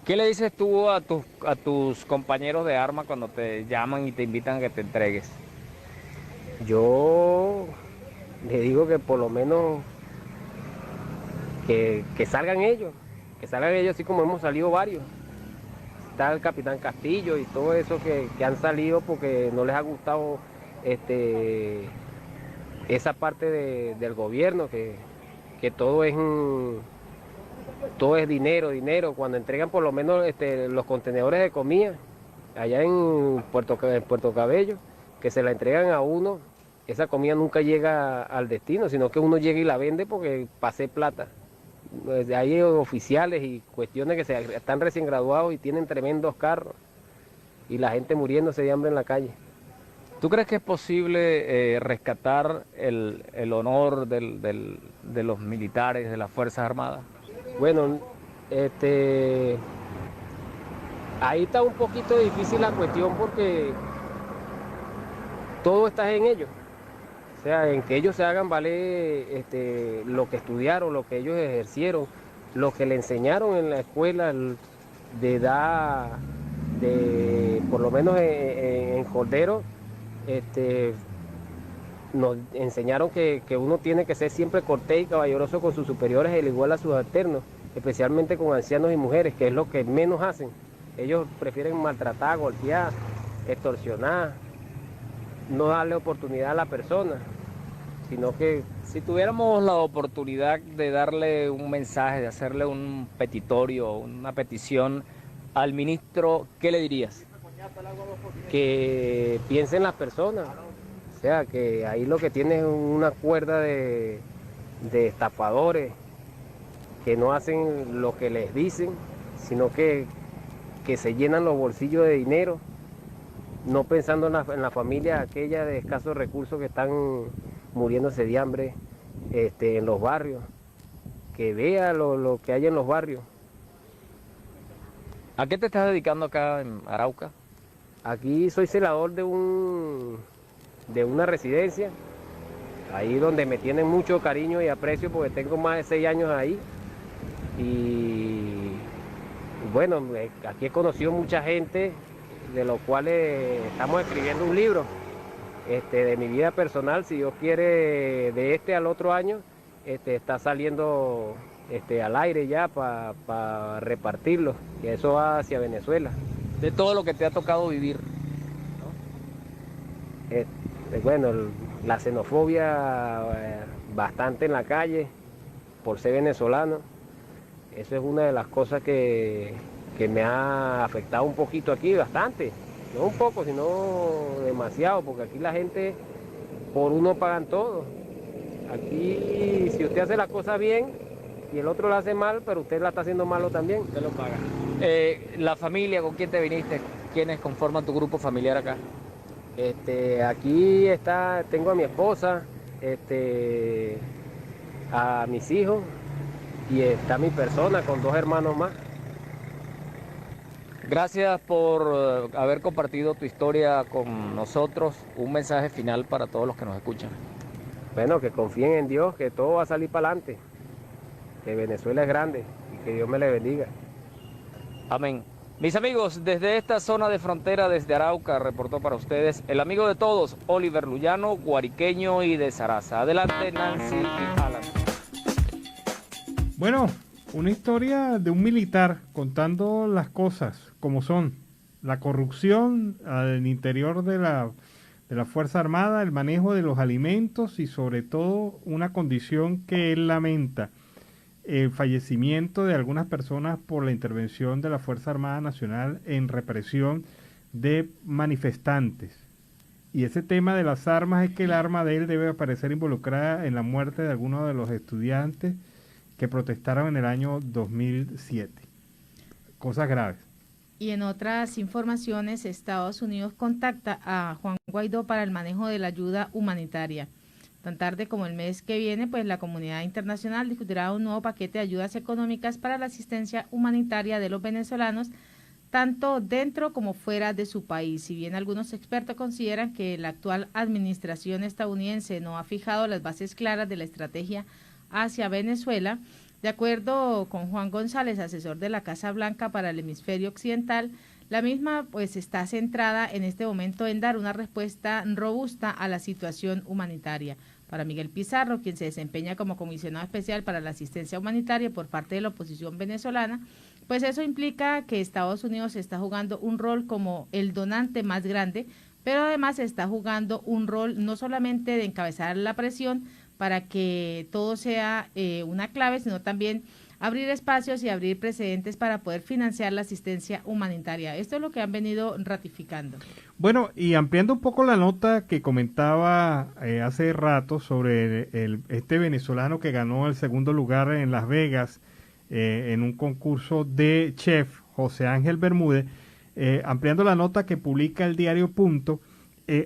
¿Qué le dices tú a tus compañeros de arma cuando te llaman y te invitan a que te entregues? Yo le digo que por lo menos que salgan ellos así como hemos salido varios. Está el capitán Castillo y todo eso que han salido porque no les ha gustado esa parte del gobierno, que todo es dinero. Cuando entregan por lo menos los contenedores de comida allá en Puerto Cabello, que se la entregan a uno, esa comida nunca llega al destino, sino que uno llega y la vende porque pasé plata. Hay oficiales y cuestiones que están recién graduados y tienen tremendos carros y la gente muriéndose de hambre en la calle. ¿Tú crees que es posible rescatar el honor de los militares, de las Fuerzas Armadas? Bueno, ahí está un poquito difícil la cuestión porque todo está en ellos. O sea, en que ellos se hagan valer lo que estudiaron, lo que ellos ejercieron, lo que le enseñaron en la escuela de edad, por lo menos en Cordero, nos enseñaron que uno tiene que ser siempre cortés y caballeroso con sus superiores, al igual a sus alternos, especialmente con ancianos y mujeres, que es lo que menos hacen. Ellos prefieren maltratar, golpear, extorsionar, no darle oportunidad a la persona, sino que... Si tuviéramos la oportunidad de darle un mensaje, de hacerle un petitorio, una petición al ministro, ¿qué le dirías? Que piensen las personas, o sea, que ahí lo que tiene es una cuerda de estafadores que no hacen lo que les dicen, sino que se llenan los bolsillos de dinero, no pensando en la familia aquella de escasos recursos que están muriéndose de hambre en los barrios, que vea lo que hay en los barrios. ¿A qué te estás dedicando acá en Arauca? Aquí soy celador de una residencia, ahí donde me tienen mucho cariño y aprecio porque tengo más de 6 años ahí. Y bueno, aquí he conocido mucha gente, de los cuales estamos escribiendo un libro de mi vida personal. Si Dios quiere, de al otro año está saliendo al aire ya para repartirlo, y eso va hacia Venezuela. De todo lo que te ha tocado vivir, ¿no? Bueno, la xenofobia bastante en la calle por ser venezolano. Eso es una de las cosas que me ha afectado un poquito aquí, bastante. No un poco, sino demasiado, porque aquí la gente por uno pagan todo. Aquí, si usted hace la cosa bien y el otro la hace mal, pero usted la está haciendo malo también, usted lo paga. La familia, ¿con quién te viniste? ¿Quiénes conforman tu grupo familiar acá? Aquí tengo a mi esposa, a mis hijos, y está mi persona con 2 hermanos más. Gracias por haber compartido tu historia con nosotros. Un mensaje final para todos los que nos escuchan. Bueno, que confíen en Dios, que todo va a salir para adelante, que Venezuela es grande y que Dios me le bendiga. Amén. Mis amigos, desde esta zona de frontera, desde Arauca, reportó para ustedes el amigo de todos, Oliver Luyano, guariqueño y de Zaraza. Adelante, Nancy y Alan. Bueno, Una historia de un militar contando las cosas como son. La corrupción al interior de la Fuerza Armada, el manejo de los alimentos y sobre todo una condición que él lamenta, el fallecimiento de algunas personas por la intervención de la Fuerza Armada Nacional en represión de manifestantes. Y ese tema de las armas es que el arma de él debe aparecer involucrada en la muerte de algunos de los estudiantes que protestaron en el año 2007. Cosas graves. Y en otras informaciones, Estados Unidos contacta a Juan Guaidó para el manejo de la ayuda humanitaria. Tan tarde como el mes que viene, pues la comunidad internacional discutirá un nuevo paquete de ayudas económicas para la asistencia humanitaria de los venezolanos, tanto dentro como fuera de su país. Si bien algunos expertos consideran que la actual administración estadounidense no ha fijado las bases claras de la estrategia hacia Venezuela, de acuerdo con Juan González, asesor de la Casa Blanca para el hemisferio occidental, la misma pues está centrada en este momento en dar una respuesta robusta a la situación humanitaria. Para Miguel Pizarro, quien se desempeña como comisionado especial para la asistencia humanitaria por parte de la oposición venezolana, pues eso implica que Estados Unidos está jugando un rol como el donante más grande, pero además está jugando un rol no solamente de encabezar la presión para que todo sea una clave, sino también abrir espacios y abrir precedentes para poder financiar la asistencia humanitaria. Esto es lo que han venido ratificando. Bueno, y ampliando un poco la nota que comentaba hace rato sobre este venezolano que ganó el segundo lugar en Las Vegas en un concurso de chef, José Ángel Bermúdez, ampliando la nota que publica el diario Punto,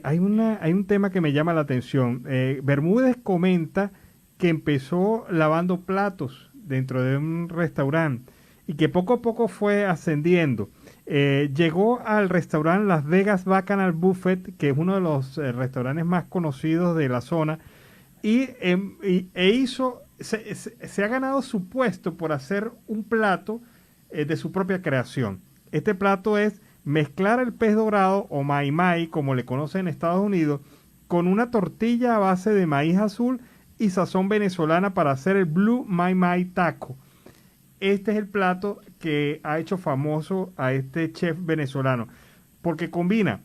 hay un tema que me llama la atención. Bermúdez comenta que empezó lavando platos dentro de un restaurante y que poco a poco fue ascendiendo. Llegó al restaurante Las Vegas Bacchanal Buffet, que es uno de los restaurantes más conocidos de la zona, se ha ganado su puesto por hacer un plato de su propia creación. Este plato es mezclar el pez dorado o maimai, como le conocen en Estados Unidos, con una tortilla a base de maíz azul y sazón venezolana para hacer el Blue Maimai Taco. Este es el plato que ha hecho famoso a este chef venezolano, porque combina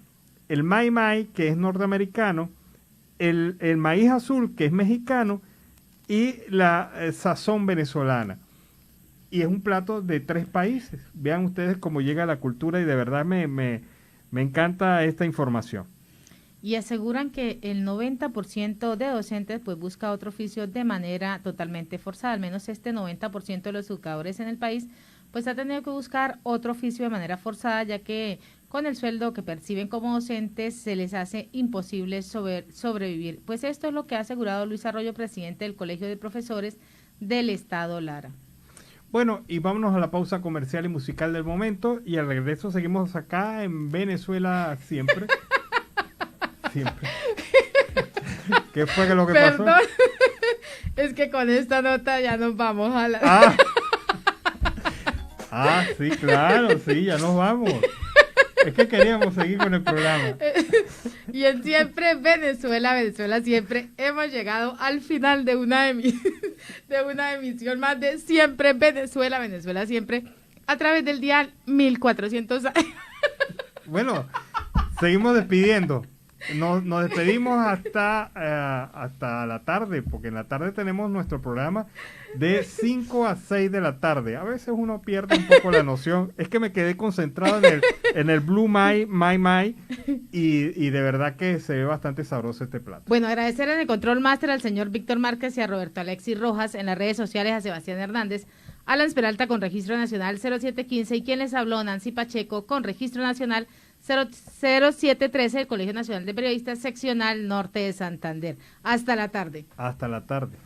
el maimai, que es norteamericano, el maíz azul, que es mexicano, y la sazón venezolana. Y es un plato de 3 países. Vean ustedes cómo llega la cultura y de verdad me encanta esta información. Y aseguran que el 90% de docentes pues busca otro oficio de manera totalmente forzada. Al menos este 90% de los educadores en el país pues ha tenido que buscar otro oficio de manera forzada, ya que con el sueldo que perciben como docentes se les hace imposible sobrevivir. Pues esto es lo que ha asegurado Luis Arroyo, presidente del Colegio de Profesores del Estado Lara. Bueno, y vámonos a la pausa comercial y musical del momento, y al regreso seguimos acá en Venezuela siempre. Siempre. ¿Qué fue lo que pasó? Perdón, es que con esta nota ya nos vamos a la... Sí, claro, sí, ya nos vamos. Es que queríamos seguir con el programa. Y en Siempre Venezuela Siempre hemos llegado al final de una emisión más de Siempre Venezuela Siempre, a través del dial 1400. Bueno, seguimos despidiendo. Nos despedimos hasta la tarde, porque en la tarde tenemos nuestro programa de 5 a 6 de la tarde. A veces uno pierde un poco la noción. Es que me quedé concentrado en el Blue Mai y de verdad que se ve bastante sabroso este plato. Bueno, agradecer en el Control Master al señor Víctor Márquez y a Roberto Alexis Rojas, en las redes sociales a Sebastián Hernández, Alan Peralta con registro nacional 0715 y quien les habló, Nancy Pacheco, con registro nacional 0713 del Colegio Nacional de Periodistas Seccional Norte de Santander. Hasta la tarde. Hasta la tarde.